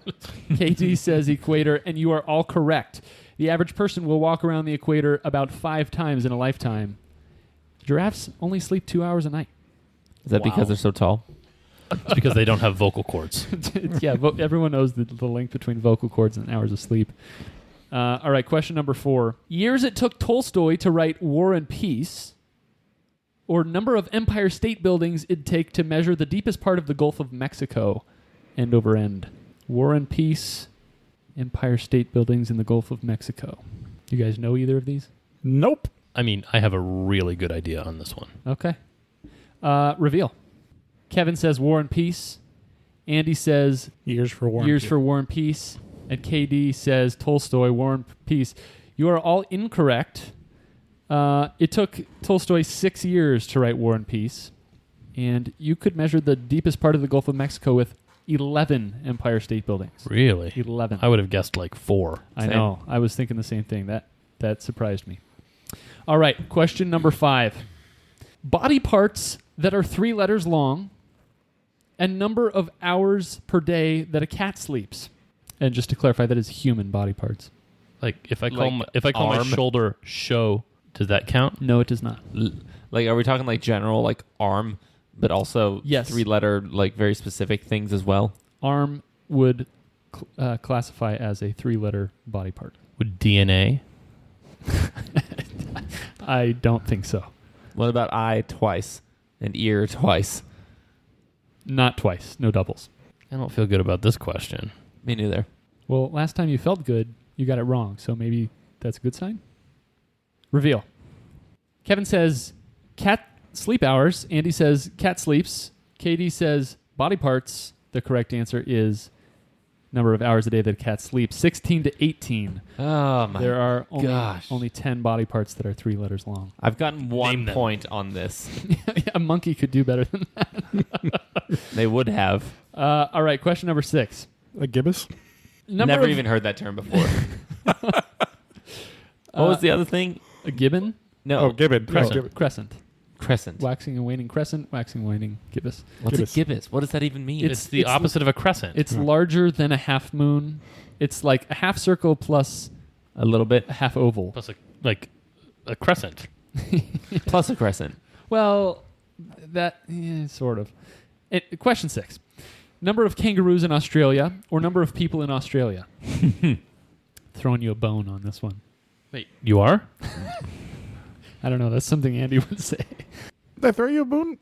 KT says equator, and you are all correct. The average person will walk around the equator about 5 times in a lifetime. Giraffes only sleep 2 hours a night. Is that because they're so tall? It's because they don't have vocal cords. Yeah, everyone knows the link between vocal cords and hours of sleep. All right, question number 4. Years it took Tolstoy to write War and Peace, or number of Empire State Buildings it'd take to measure the deepest part of the Gulf of Mexico, end over end. War and Peace, Empire State Buildings in the Gulf of Mexico. You guys know either of these? Nope. I mean, I have a really good idea on this one. Okay. Reveal. Kevin says War and Peace. Andy says Years for War. Years for War and Peace. And KD says Tolstoy, War and Peace. You are all incorrect. It took Tolstoy 6 years to write War and Peace. And you could measure the deepest part of the Gulf of Mexico with 11 Empire State Buildings. Really? 11. I would have guessed like 4. I know. I was thinking the same thing. That surprised me. All right. Question number 5. Body parts that are 3 letters long and number of hours per day that a cat sleeps. And just to clarify, that is human body parts. Like if I call my shoulder show, does that count? No, it does not. Like, are we talking like general, like arm, but also Yes. 3-letter, like very specific things as well? Arm would classify as a 3-letter body part. Would DNA? I don't think so. What about eye twice and ear twice? Not twice. No doubles. I don't feel good about this question. Me neither. Well, last time you felt good, you got it wrong. So maybe that's a good sign. Reveal. Kevin says cat sleep hours. Andy says cat sleeps. KD says body parts. The correct answer is number of hours a day that a cat sleeps. 16 to 18. Oh, my There are gosh. only 10 body parts that are 3 letters long. I've gotten 1 Name them. point on this. A monkey could do better than that. They would have. All right, question number 6. A gibbous? Never even heard that term before. What was the other thing? A gibbon? No. Oh, gibbon. Crescent. Oh, gibbon. Crescent. Crescent. Waxing and waning crescent, waxing and waning gibbous. What's Gibbous. a gibbous? What does that even mean? It's the opposite of a crescent. It's larger than a half moon. It's like a half circle plus a little bit a half oval. plus a crescent. plus a crescent. Well, that sort of. Question 6. Number of kangaroos in Australia or number of people in Australia? Throwing you a bone on this one. Wait, you are? I don't know. That's something Andy would say. Did I throw you a Boone?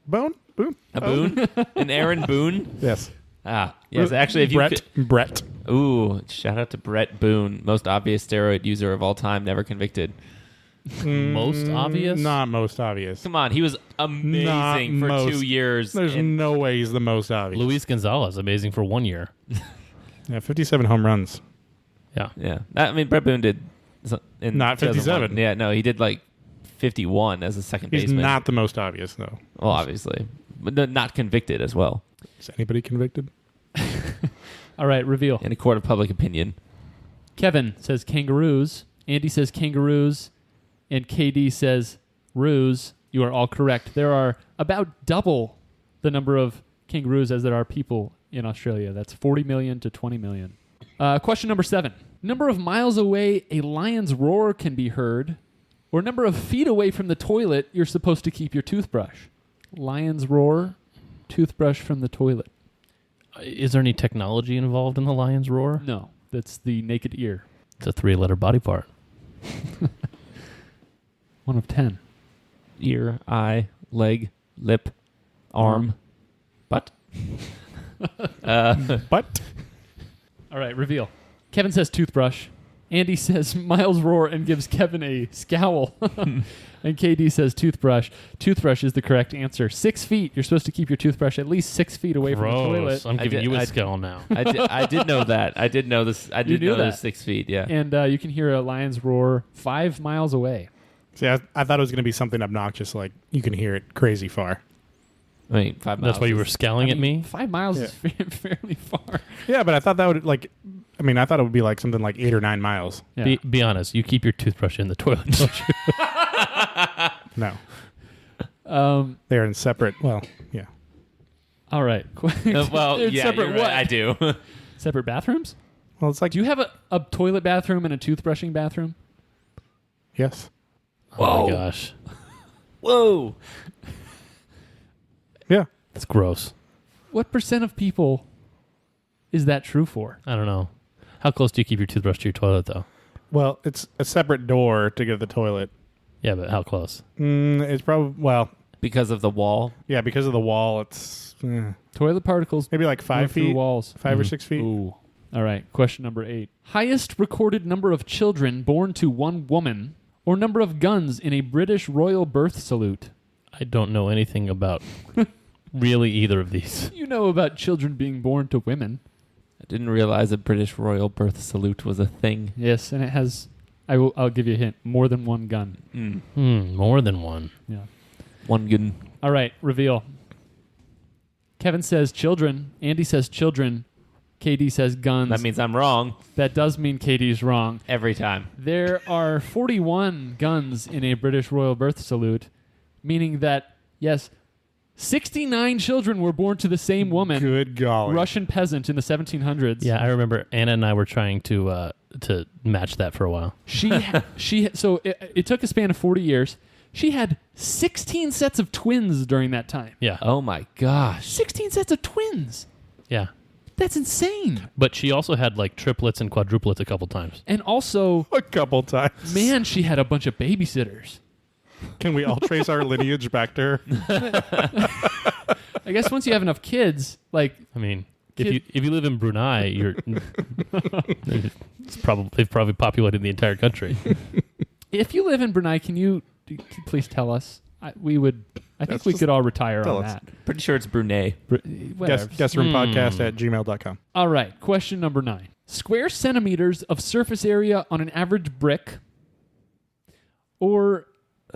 A Boone? An Aaron Boone? Yes. Ah, yes. Actually, if you Brett. Ooh, shout out to Brett Boone, most obvious steroid user of all time, never convicted. Most obvious? Not most obvious. Come on, he was amazing for most. 2 years. There's no way he's the most obvious. Luis Gonzalez, amazing for 1 year. Yeah, 57 home runs. Yeah. Yeah, I mean Brett Boone did in Not 57. 2001. Yeah, no, he did like 51 as a second He's baseman. not the most obvious, though. Well, obviously, but not convicted as well Is anybody convicted? All right, reveal. in a court of public opinion. Kevin says kangaroos. Andy says kangaroos. And KD says roos. You are all correct. There are about double the number of kangaroos as there are people in Australia. That's 40 million to 20 million. Question number 7. Number of miles away a lion's roar can be heard, or number of feet away from the toilet you're supposed to keep your toothbrush. Lion's roar, toothbrush from the toilet. Is there any technology involved in the lion's roar? No, that's the naked ear. It's a 3-letter body part. 1 of 10. Ear, eye, leg, lip, arm, butt. But All right, reveal. Kevin says toothbrush. Andy says Miles roar and gives Kevin a scowl. And KD says toothbrush. Toothbrush is the correct answer. 6 feet. You're supposed to keep your toothbrush at least 6 feet away from the toilet. I'm giving you a I- skull now. I did know that. I did know this. I did knew know that. there's 6 feet. Yeah. And you can hear a lion's roar 5 miles away. see, I thought it was going to be something obnoxious, like you can hear it crazy far. I mean, 5 miles. That's why you were is- scowling at me? 5 miles is fairly far. Yeah, but I thought that would I thought it would be like something like 8 or 9 miles. Yeah. Be honest. You keep your toothbrush in the toilet, don't you? No, They're in separate. Well, yeah. all right. well, They're yeah, separate you're right, I do. Separate bathrooms? Well, it's like Do you have a toilet bathroom and a toothbrushing bathroom? yes, Oh my gosh. Whoa. yeah. That's gross. What percent of people is that true for? I don't know. How close do you keep your toothbrush to your toilet, though? Well, it's a separate door to get to the toilet. Yeah, but how close? It's probably Because of the wall. yeah, because of the wall. It's Toilet particles maybe like move 5 through feet, walls. 5 or 6 feet. Ooh. All right. Question number 8. Highest recorded number of children born to one woman or number of guns in a British royal birth salute? I don't know anything about really either of these. You know about children being born to women. I didn't realize a British royal birth salute was a thing. Yes, and it has, I'll give you a hint, more than one gun. More than one. Yeah. One gun. All right, reveal. Kevin says children. Andy says children. KD says guns. That means I'm wrong That does mean KD's wrong. every time. There are 41 guns in a British royal birth salute, meaning that, yes, 69 children were born to the same woman, Good golly. Russian peasant in the 1700s. Yeah, I remember Anna and I were trying to match that for a while. So it took a span of 40 years. She had 16 sets of twins during that time. Yeah. Oh my gosh. 16 sets of twins. Yeah. That's insane. But she also had like triplets and quadruplets a couple times. And also, A couple times. man, she had a bunch of babysitters. Can we all trace our lineage back to her? I guess once you have enough kids, like, I mean, Kid- if you live in Brunei, they've probably populated the entire country. if you live in Brunei, can you please tell us? I think Yes, we just could all retire tell on us. that. Pretty sure it's Brunei. Whatever. guestroompodcast@gmail.com. All right, question number 9. Square centimeters of surface area on an average brick or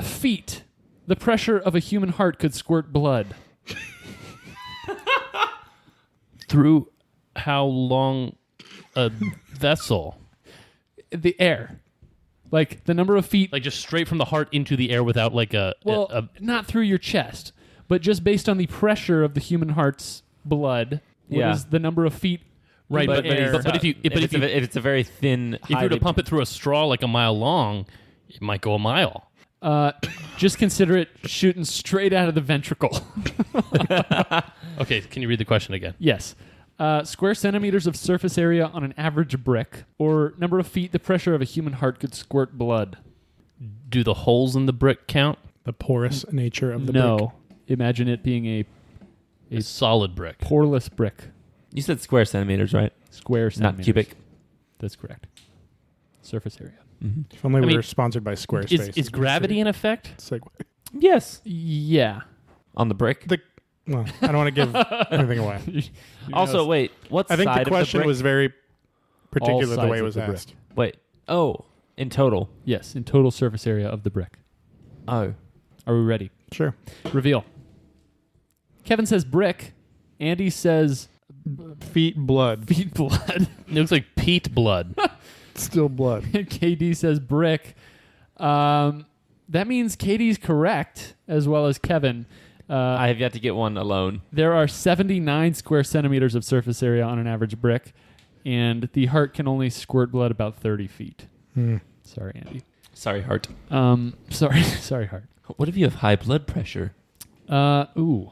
feet. The pressure of a human heart could squirt blood. Through how long a vessel? The air. Like the number of feet. Like just straight from the heart into the air without like Not through your chest, but just based on the pressure of the human heart's blood. Yeah. What is the number of feet? Right, in but the air? if it's a very thin. if you were to pump it through a straw like a mile long, it might go a mile. Just consider it shooting straight out of the ventricle. Okay, can you read the question again? Yes. Square centimeters of surface area on an average brick, or number of feet the pressure of a human heart could squirt blood. Do the holes in the brick count? The porous nature of the No. brick. Imagine it being a A solid brick. poreless brick. You said square centimeters, right? Square Not centimeters. cubic. That's correct. Surface area. If only I we mean, were sponsored by Squarespace. Is gravity in effect? Segue. Yes. Yeah. On the brick. Well, I don't want to give anything away. Also, wait. What I think side the question of the brick? was very particular the sides way it of was the brick. asked. Wait. Oh, in total. Yes, in total surface area of the brick. Oh. Are we ready? Sure. Reveal. Kevin says brick. Andy says Feet, blood. feet blood. It looks like peat blood. Still blood. KD says brick. That means Katie's correct, as well as Kevin. I have yet to get one alone. There are 79 square centimeters of surface area on an average brick, and the heart can only squirt blood about 30 feet. Sorry, Andy. Sorry, heart. Sorry, heart. What if you have high blood pressure? Ooh.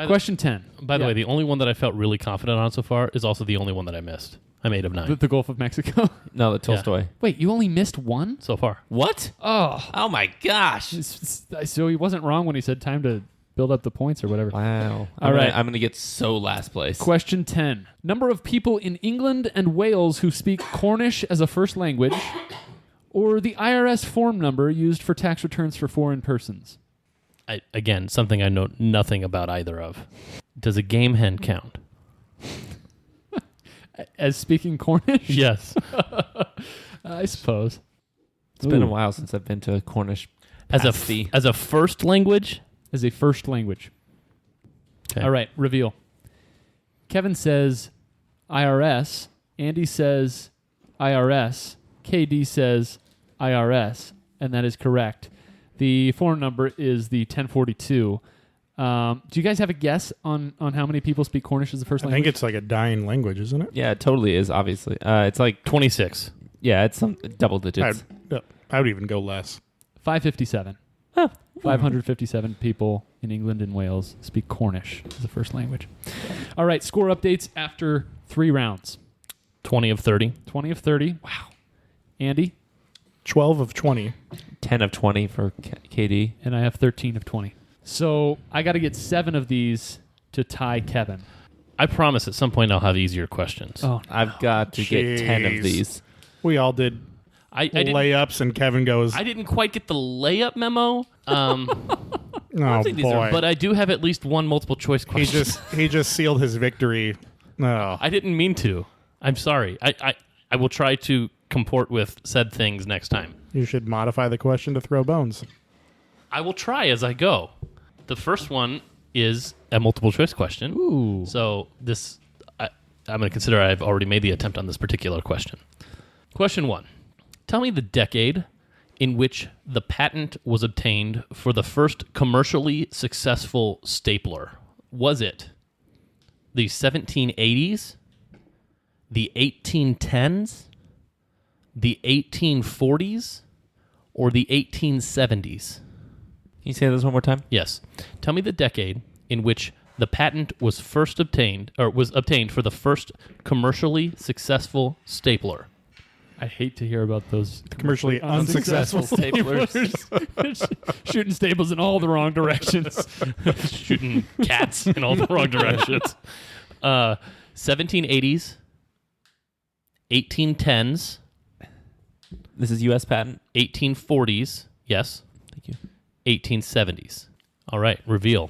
Question 10. By the Yeah. way, the only one that I felt really confident on so far is also the only one that I missed. I'm 8 of 9 The Gulf of Mexico. No, the Tolstoy. Wait, you only missed one? so far. What? Oh. Oh my gosh. So he wasn't wrong when he said time to build up the points or whatever. Wow. All right. I'm gonna get so last place. Question 10. Number of people in England and Wales who speak Cornish as a first language, or the IRS form number used for tax returns for foreign persons. Again, something I know nothing about either of. Does a game hen count? As speaking Cornish? Yes. I suppose. It's been a Ooh. while since I've been to Cornish. As pasty. a first language? As a first language. Okay. All right, reveal. Kevin says IRS. Andy says IRS. KD says IRS, and that is correct. The phone number is the 1042. Do you guys have a guess on how many people speak Cornish as the first I language? think it's like a dying language, isn't it? Yeah, it totally is, obviously. It's like, 26. yeah, it's some double digits. I would even go less. 557. Oh. 557 people in England and Wales speak Cornish as the first language. All right, score updates after 3 rounds. 20 of 30. 20 of 30. Wow. Andy? 12 of 20. 10 of 20 for KD. And I have 13 of 20. So I got to get 7 of these to tie Kevin. I promise at some point I'll have easier questions. Oh, I've got to get 10 of Jeez. these. We all did I didn't, layups, and Kevin goes, I didn't quite get the layup memo, oh, these are- boy. but I do have at least one multiple choice he question. just sealed his victory. No. I didn't mean to. I'm sorry. I will try to comport with said things next time. You should modify the question to throw bones. I will try as I go. The first one is a multiple choice question. Ooh. So I'm going to consider I've already made the attempt on this particular question. Question 1. Tell me the decade in which the patent was obtained for the first commercially successful stapler. Was it the 1780s, the 1810s, the 1840s, or the 1870s? Can you say this one more time? Yes. Tell me the decade in which the patent was obtained for the first commercially successful stapler. I hate to hear about those Commercially unsuccessful staplers. Shooting staples in all the wrong directions. Shooting cats in all the wrong directions. 1780s, 1810s, This is U.S. patent. 1840s, yes, Thank you. 1870s. All right, reveal.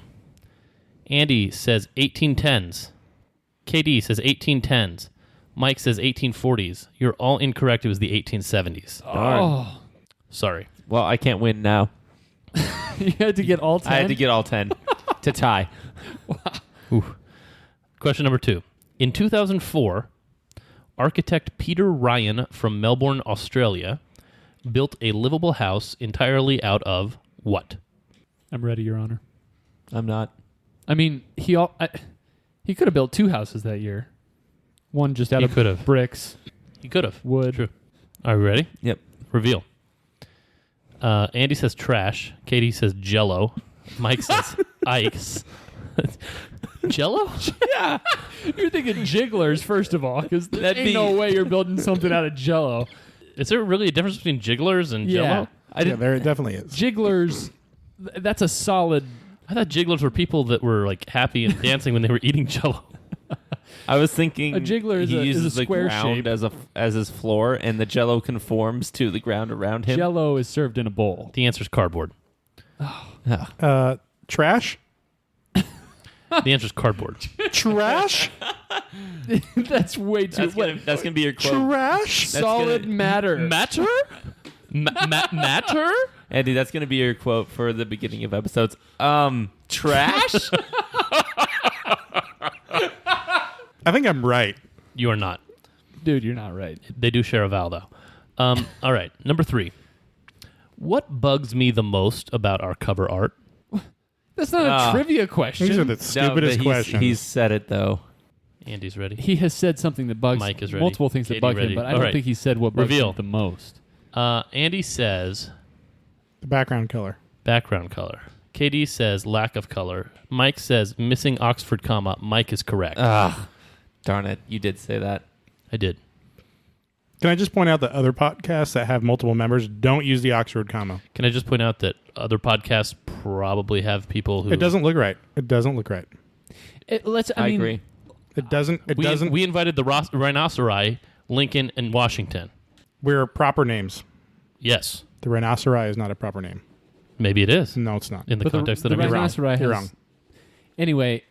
Andy says 1810s. KD says 1810s. Mike says 1840s. You're all incorrect. It was the 1870s. Oh. Sorry. Well, I can't win now. You had to get all 10? I had to get all 10 to tie. Ooh. Question number 2. In 2004, architect Peter Ryan from Melbourne, Australia, built a livable house entirely out of what? I'm ready, Your Honor. I'm not. I mean, he could have built 2 houses that year. One just out He of could have. bricks, He could have. wood. True. Are we ready? Yep. Reveal. Andy says trash. Katie says Jello. Mike says ice. Jello? Yeah. You're thinking jigglers, first of all, because there That'd ain't be- no way you're building something out of Jell-O. Is there really a difference between jigglers and Yeah. Jello? Yeah, there definitely is. Jigglers, that's a solid... I thought jigglers were people that were like happy and dancing when they were eating Jello. I was thinking A jiggler is he a uses the square ground shape. as his floor, and the Jello conforms to the ground around him. Jell-O is served in a bowl. The answer is cardboard. Trash? The answer is cardboard. Trash? That's way too... That's gonna be your quote, Trash? solid gonna- matter. Matter? Matter? Andy. That's gonna be your quote for the beginning of episodes. Trash. I think I'm right. You are not. Dude, you're not right. They do share a vowel, though. All right. Number 3. What bugs me the most about our cover art? That's not a trivia question. These are the No, stupidest but questions. He's said it though. Andy's ready. He has said something that bugs... Mike is ready. multiple things Katie that bug ready. him, but I All don't right. think he said what bugs Reveal. him the most. Andy says The background color. background color. KD says lack of color. Mike says missing Oxford comma. Mike is correct. Darn it! You did say that. I did. Can I just point out that other podcasts that have multiple members don't use the Oxford comma? Can I just point out that other podcasts probably have people who... It doesn't look right. It doesn't look right. I agree. It doesn't. It We, doesn't. we invited the rhinoceri, Lincoln, and Washington. We're proper names. Yes. The rhinoceri is not a proper name. Maybe it is No, it's not. in the But context the that I'm in. rhinoceri has... You're wrong. Anyway,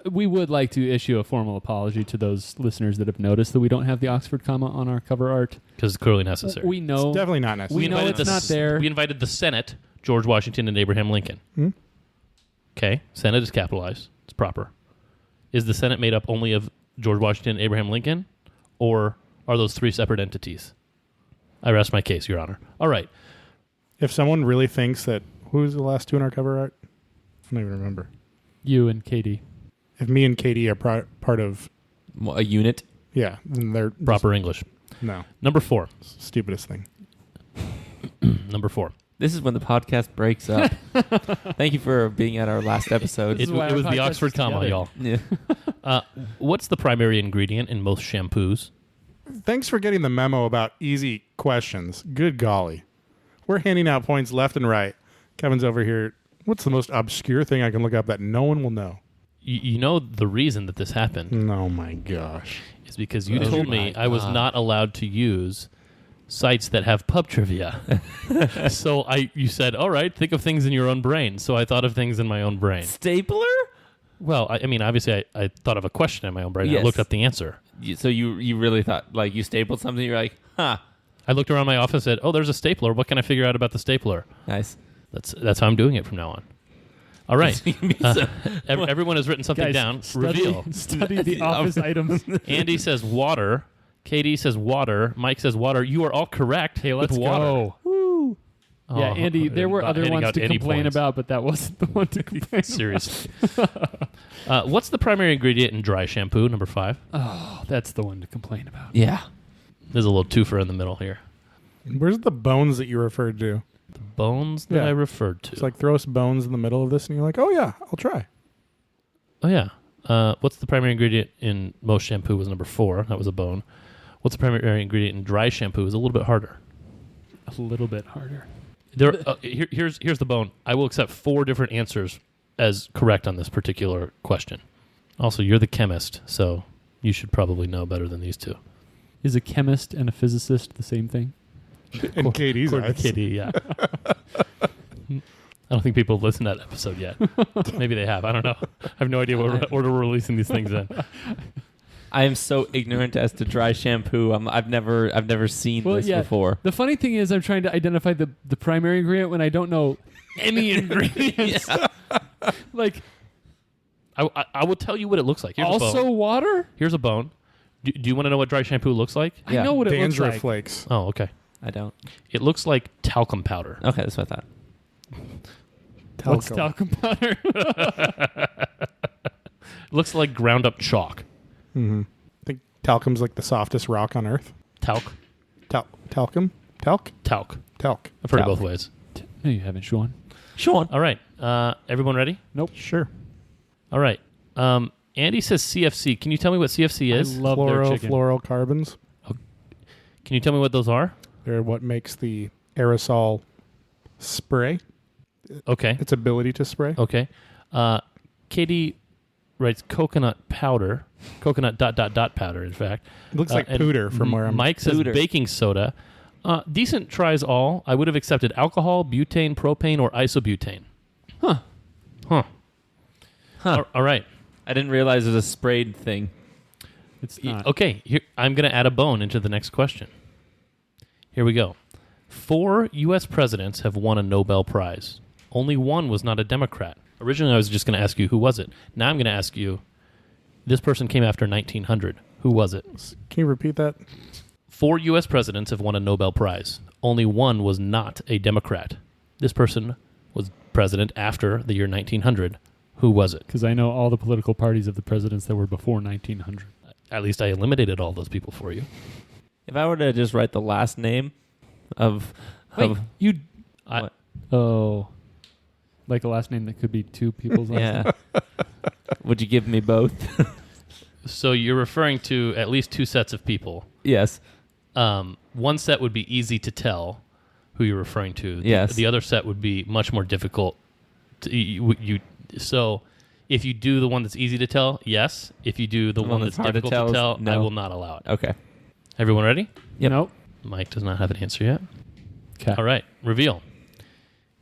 we would like to issue a formal apology to those listeners that have noticed that we don't have the Oxford comma on our cover art. Because it's clearly necessary. We know... It's definitely not necessary. We know invited it's not there. We invited the Senate, George Washington and Abraham Lincoln. Hmm? Okay, Senate is capitalized. It's proper. Is the Senate made up only of George Washington and Abraham Lincoln, or are those three separate entities? I rest my case, Your Honor. All right. If someone really thinks that, who's the last two in our cover art? I don't even remember. You and Katie. If me and Katie are part of... A unit? Yeah, then they're... Proper English. No. Number 4. Stupidest thing. Number 4. This is when the podcast breaks up. Thank you for being at our last episode. It why our was the podcast Oxford is comma, together. y'all. Yeah. What's the primary ingredient in most shampoos? Thanks for getting the memo about easy questions. Good golly. We're handing out points left and right. Kevin's over here. What's the most obscure thing I can look up that no one will know? You know the reason that this happened Oh, my gosh. is because you Oh told my me I was God. not allowed to use sites that have pub trivia. So you said, all right, think of things in your own brain. So I thought of things in my own brain. Stapler? Well, I mean, obviously I thought of a question in my own brain. And I Yes. looked up the answer. So you really thought, like, you stapled something, you're like, huh, I looked around my office and said, oh, there's a stapler. What can I figure out about the stapler? nice. That's how I'm doing it from now on. All right. Everyone has written something Guys, down. study, Reveal. study the office items. Andy says water. Katie says water. Mike says water. You are all correct. Hey, let's with water. go. Oh, Yeah, Andy, there were not other handing ones out to any complain points. about, but that wasn't the one to complain about. Seriously. What's the primary ingredient in dry shampoo? Number 5. Oh, that's the one to complain about. Yeah. There's a little twofer in the middle here. Where's the bones that you referred to? The bones that Yeah. I referred to. It's like throw us bones in the middle of this, and you're like, oh, yeah, I'll try. Oh, yeah. What's the primary ingredient in most shampoo was number 4. That was a bone. What's the primary ingredient in dry shampoo is a little bit harder. A little bit harder. Here's the bone. I will accept 4 different answers as correct on this particular question. Also, you're the chemist, so you should probably know better than these two. Is a chemist and a physicist the same thing? In Katie's According to eyes. Kitty, yeah. I don't think people have listened to that episode yet. Maybe they have. I don't know. I have no idea what order we're releasing these things in. I am so ignorant as to dry shampoo. I've never seen this before. The funny thing is I'm trying to identify the primary ingredient when I don't know any ingredients. Like, I will tell you what it looks like. Here's a also bone. water? Here's a bone. Do you want to know what dry shampoo looks like? Yeah. I know what it looks Dandruff like. flakes. Oh, okay. I don't. It looks like talcum powder. Okay, that's what I thought. What's Talcum. talcum powder? It looks like ground up chalk. Mm-hmm. I think talcum's like the softest rock on earth. Talc. Talcum? Talc? Talc. Talc. I've heard it Talc. both ways. No, you haven't, Sean. Sean. All right. Everyone ready? Nope. Sure. All right. Andy says CFC. Can you tell me what CFC is? I love their chicken. Chlorofluorocarbons. Can you tell me what those are? They're what makes the aerosol spray. Okay. Its ability to spray. Okay. Katie writes coconut powder. Coconut ... powder, in fact. It looks like and pooter from where I'm... Mike says Pooter. baking soda. Decent tries all. I would have accepted alcohol, butane, propane, or isobutane. Huh. All right. I didn't realize it was a sprayed thing. It's not. Okay. Here, I'm going to add a bone into the next question. Here we go. 4 U.S. presidents have won a Nobel Prize. Only one was not a Democrat. Originally, I was just going to ask you, who was it? Now I'm going to ask you, this person came after 1900. Who was it? Can you repeat that? 4 U.S. presidents have won a Nobel Prize. Only one was not a Democrat. This person was president after the year 1900. Who was it? Because I know all the political parties of the presidents that were before 1900. At least I eliminated all those people for you. If I were to just write the last name of... you... I- Oh. Like a last name that could be two people's last name? Yeah. Would you give me both? So you're referring to at least 2 sets of people. Yes. One set would be easy to tell who you're referring to. Yes. The other set would be much more difficult. So if you do the one that's easy to tell, yes. If you do the one that's hard to difficult to tell, tell, no. I will not allow it. Okay. Everyone ready? Yep. Nope. Mike does not have an answer yet. Okay. All right. Reveal.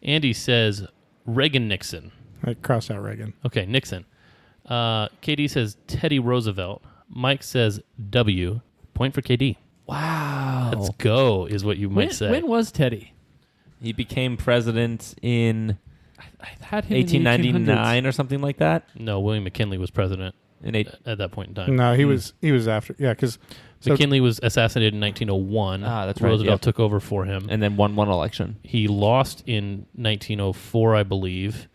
Andy says Reagan Nixon. I crossed out Reagan. Okay, Nixon. KD says Teddy Roosevelt. Mike says W. Point for KD. Wow. Let's go, is what you might say. When was Teddy? He became president in I had him in the 1800s. 1899 or something like that. No, William McKinley was president. at that point in time. No, he was after. Yeah, because McKinley was assassinated in 1901. Ah, that's right, Roosevelt yep. took over for him. And then won one election. He lost in 1904, I believe.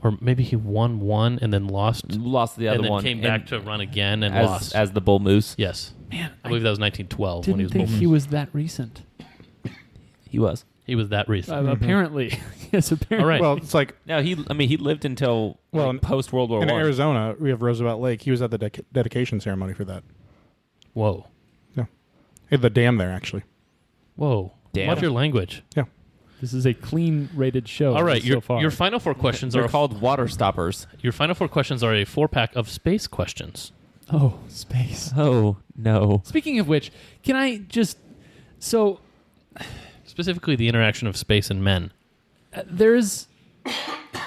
Or maybe he won one and then lost. Lost the other and then one. came back to run again and as, lost. As the Bull Moose. Yes. Man, I believe that was 1912 when he didn't was think born. he was that recent. He was. He was that recent. Apparently. Yes, apparently. All right. well, it's like No, he lived until post World War in I. Arizona, we have Roosevelt Lake. He was at the dedication ceremony for that. Whoa. Yeah, he had the dam there actually. Whoa. Damn. Watch your language. Yeah. This is a clean rated show. All right. so far. Your final four questions They're are called water stoppers. Your final four questions are a 4-pack of space questions. Oh, space. Oh, no. Speaking of which, can I just... So, Specifically the interaction of space and men. there's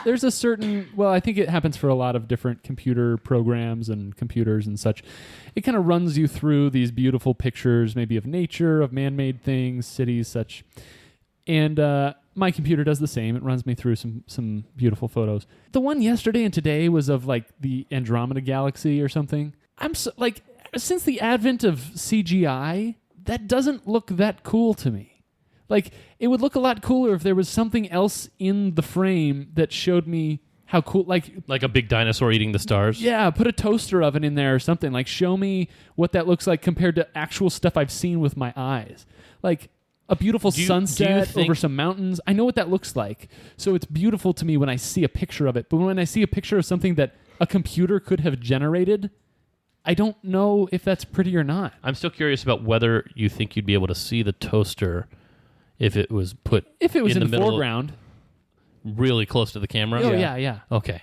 a certain... Well, I think it happens for a lot of different computer programs and computers and such. It kind of runs you through these beautiful pictures, maybe of nature, of man-made things, cities, such... And my computer does the same. It runs me through some beautiful photos. The one yesterday and today was of like the Andromeda Galaxy or something. I'm so, like, since the advent of CGI, that doesn't look that cool to me. Like, it would look a lot cooler if there was something else in the frame that showed me how cool, like Like a big dinosaur eating the stars. yeah, put a toaster oven in there or something. Like, show me what that looks like compared to actual stuff I've seen with my eyes. Like, a beautiful Do you sunset think- over some mountains. I know what that looks like. So it's beautiful to me when I see a picture of it. But when I see a picture of something that a computer could have generated, I don't know if that's pretty or not. I'm still curious about whether you think you'd be able to see the toster if it was put If it was in the middle, foreground. really close to the camera. Oh, yeah. Okay.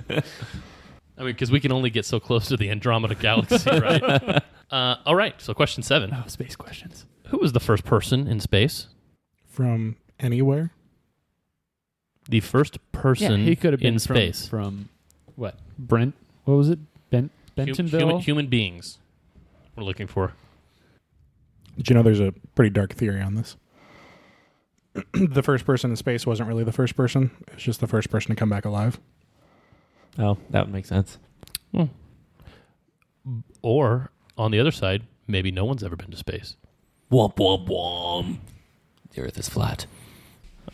I mean, because we can only get so close to the Andromeda Galaxy, right? All right. So, question 7: Oh, space questions. Who was the first person in space? From anywhere. The first person he could have been in space. from what? Brent? What was it? Bentonville? Human beings. We're looking for. Did you know there's a pretty dark theory on this? The first person in space wasn't really the first person. It's just the first person to come back alive. Oh, that would make sense. Or on the other side, maybe no one's ever been to space. Womp, womp, womp. The Earth is flat.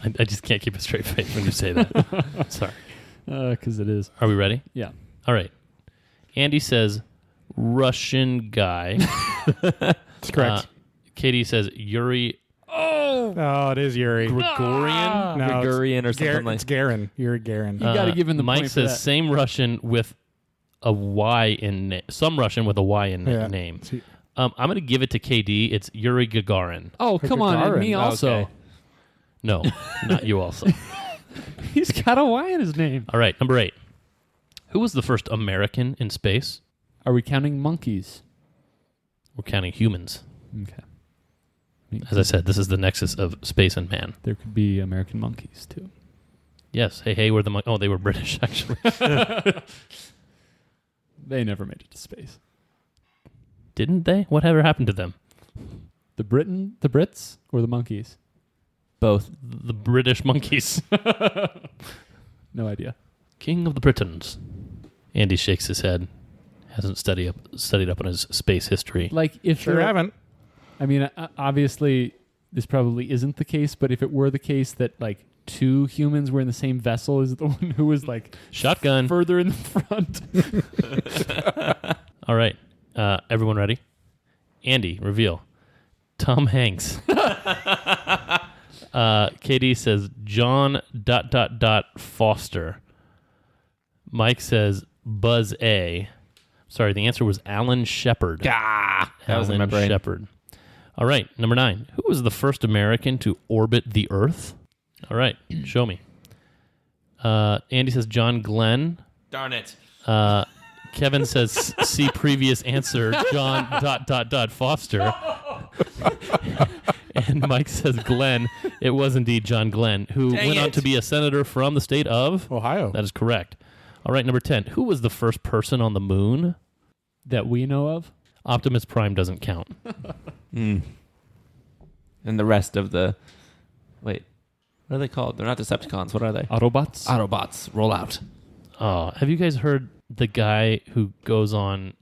I just can't keep a straight face when you say that. Sorry. Because it is. Are we ready? Yeah. All right. Andy says Russian guy. That's correct. Katie says Yuri Oh, it is Yuri. Gregorian. No, Gregorian or it's something like It's Gagarin. Yuri Gagarin. You gotta give him the Mike point for says that. same Russian with a Y in some Russian with a Y in Yeah. name. See- I'm going to give it to KD. It's Yuri Gagarin. Oh, come on. And Gagarin. me also. Okay. No, not you also. He's got a Y in his name. All right, number 8. Who was the first American in space? Are we counting monkeys? We're counting humans. Okay. As I said, this is the nexus of space and man. There could be American monkeys, too. Yes. Hey, were the oh, they were British actually. They never made it to space. Didn't they? Whatever happened to them? The Brits, or the monkeys? both. The British monkeys. No idea. King of the Britons. Andy shakes his head. Hasn't studied up on his space history. Like, if Sure there- haven't. I mean, obviously, this probably isn't the case, but if it were the case that, like, 2 humans were in the same vessel, is it the one who was, like, Shotgun. further in the front? All right. Everyone ready? Andy, reveal. Tom Hanks. KD says John ... Foster. Mike says Buzz A. Sorry, the answer was Alan Shepard. That was in my Alan brain. Shepard. All right, number 9. Who was the first American to orbit the Earth? All right, show me. Andy says John Glenn. Darn it. Kevin says see previous answer John ... Foster. And Mike says Glenn. It was indeed John Glenn, who Dang went on it. to be a senator from the state of Ohio. That is correct. All right, number 10. Who was the first person on the moon? That we know of? Optimus Prime doesn't count. And the rest of the... Wait. What are they called? They're not Decepticons. What are they? Autobots? Autobots. Roll out. Have you guys heard the guy who goes on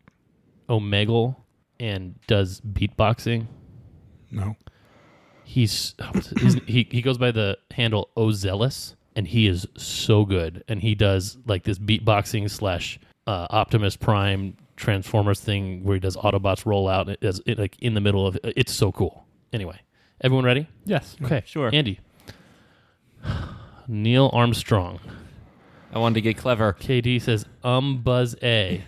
Omegle and does beatboxing? No. He goes by the handle Ozealous, and he is so good. And he does like this beatboxing / Optimus Prime Transformers thing where he does Autobots roll out like in the middle of it. It's so cool. Anyway, everyone ready? Yes. Okay, Sure. Andy. Neil Armstrong. I wanted to get clever. KD says Buzz A.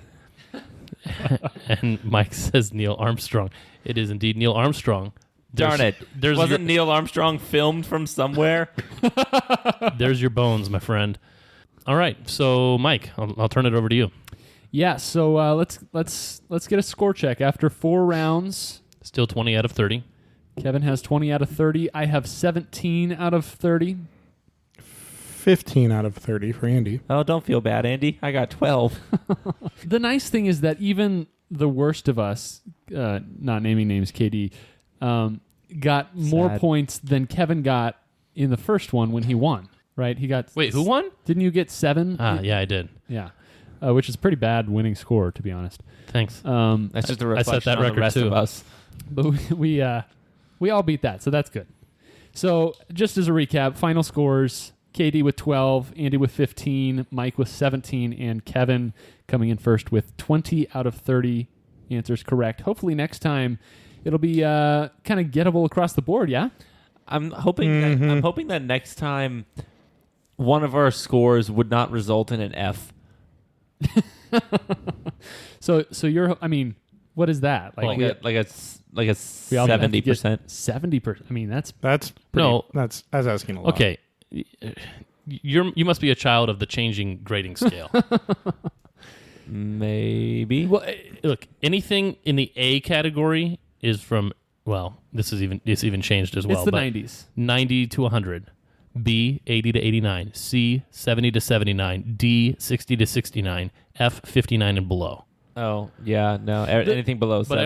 And Mike says Neil Armstrong. It is indeed Neil Armstrong. Darn it. Wasn't Neil Armstrong filmed from somewhere? There's your bones, my friend. All right, so Mike, I'll turn it over to you. Yeah. So let's get a score check after 4 rounds. Still 20 out of 30. Kevin has 20 out of 30. I have 17 out of 30. 15 out of 30 for Andy. Oh, don't feel bad, Andy. I got 12. The nice thing is that even the worst of us, not naming names, KD, got more Sad. points than Kevin got in the first one when he won. Right? He got. Wait, who won? Didn't you get 7? Yeah, I did. Yeah. Which is a pretty bad winning score, to be honest. Thanks. That's just a I set reflection that on record the rest too. of us. But we all beat that, so that's good. So just as a recap, final scores: KD with 12, Andy with 15, Mike with 17, and Kevin coming in first with 20 out of 30 answers correct. Hopefully next time it'll be kind of gettable across the board. Yeah. I'm hoping that next time one of our scores would not result in an F. So you're. I mean, what is that? Like a we all have to get 70%. 70%. I mean, that's That's No. That's asking a lot. Okay. You must be a child of the changing grading scale. Maybe. Well, look, anything in the A category is from, well, it's even changed as well. it's the but 90s. 90 to 100. B, 80 to 89. C, 70 to 79. D, 60 to 69. F, 59 and below. Oh, yeah, no. Anything below 70 But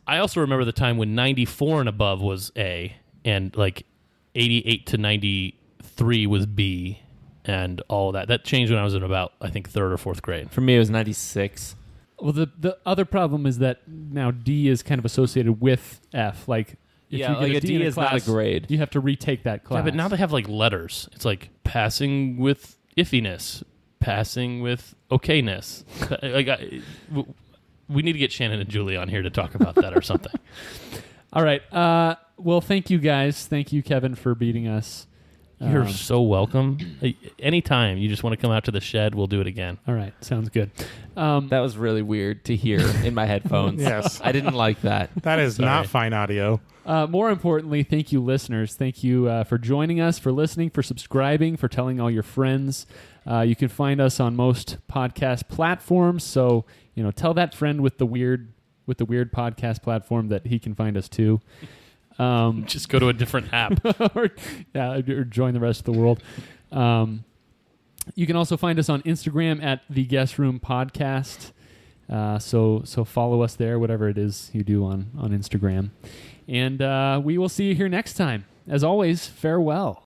I also remember the time when 94 and above was A, and like 88 to 93 was B, and all that. That changed when I was in about, I think, 3rd or 4th grade. For me, it was 96. Well, the other problem is that now D is kind of associated with F. Like, if Yeah, you get like a D D in is not a class, grade. You have to retake that class. Yeah, but now they have like letters. It's like passing with iffiness, passing with okayness. We need to get Shannon and Julie on here to talk about that or something. All right. Well, thank you guys. Thank you, Kevin, for beating us. You're so welcome. Anytime you just want to come out to the shed, we'll do it again. All right. Sounds good. That was really weird to hear in my headphones. Yes. I didn't like that. That is not fine audio. More importantly, thank you, listeners. Thank you for joining us, for listening, for subscribing, for telling all your friends. You can find us on most podcast platforms. So, tell that friend with the weird podcast platform that he can find us too. Just go to a different app. or join the rest of the world. You can also find us on Instagram at the Guest Room Podcast. So follow us there, whatever it is you do on Instagram. And we will see you here next time. As always, farewell.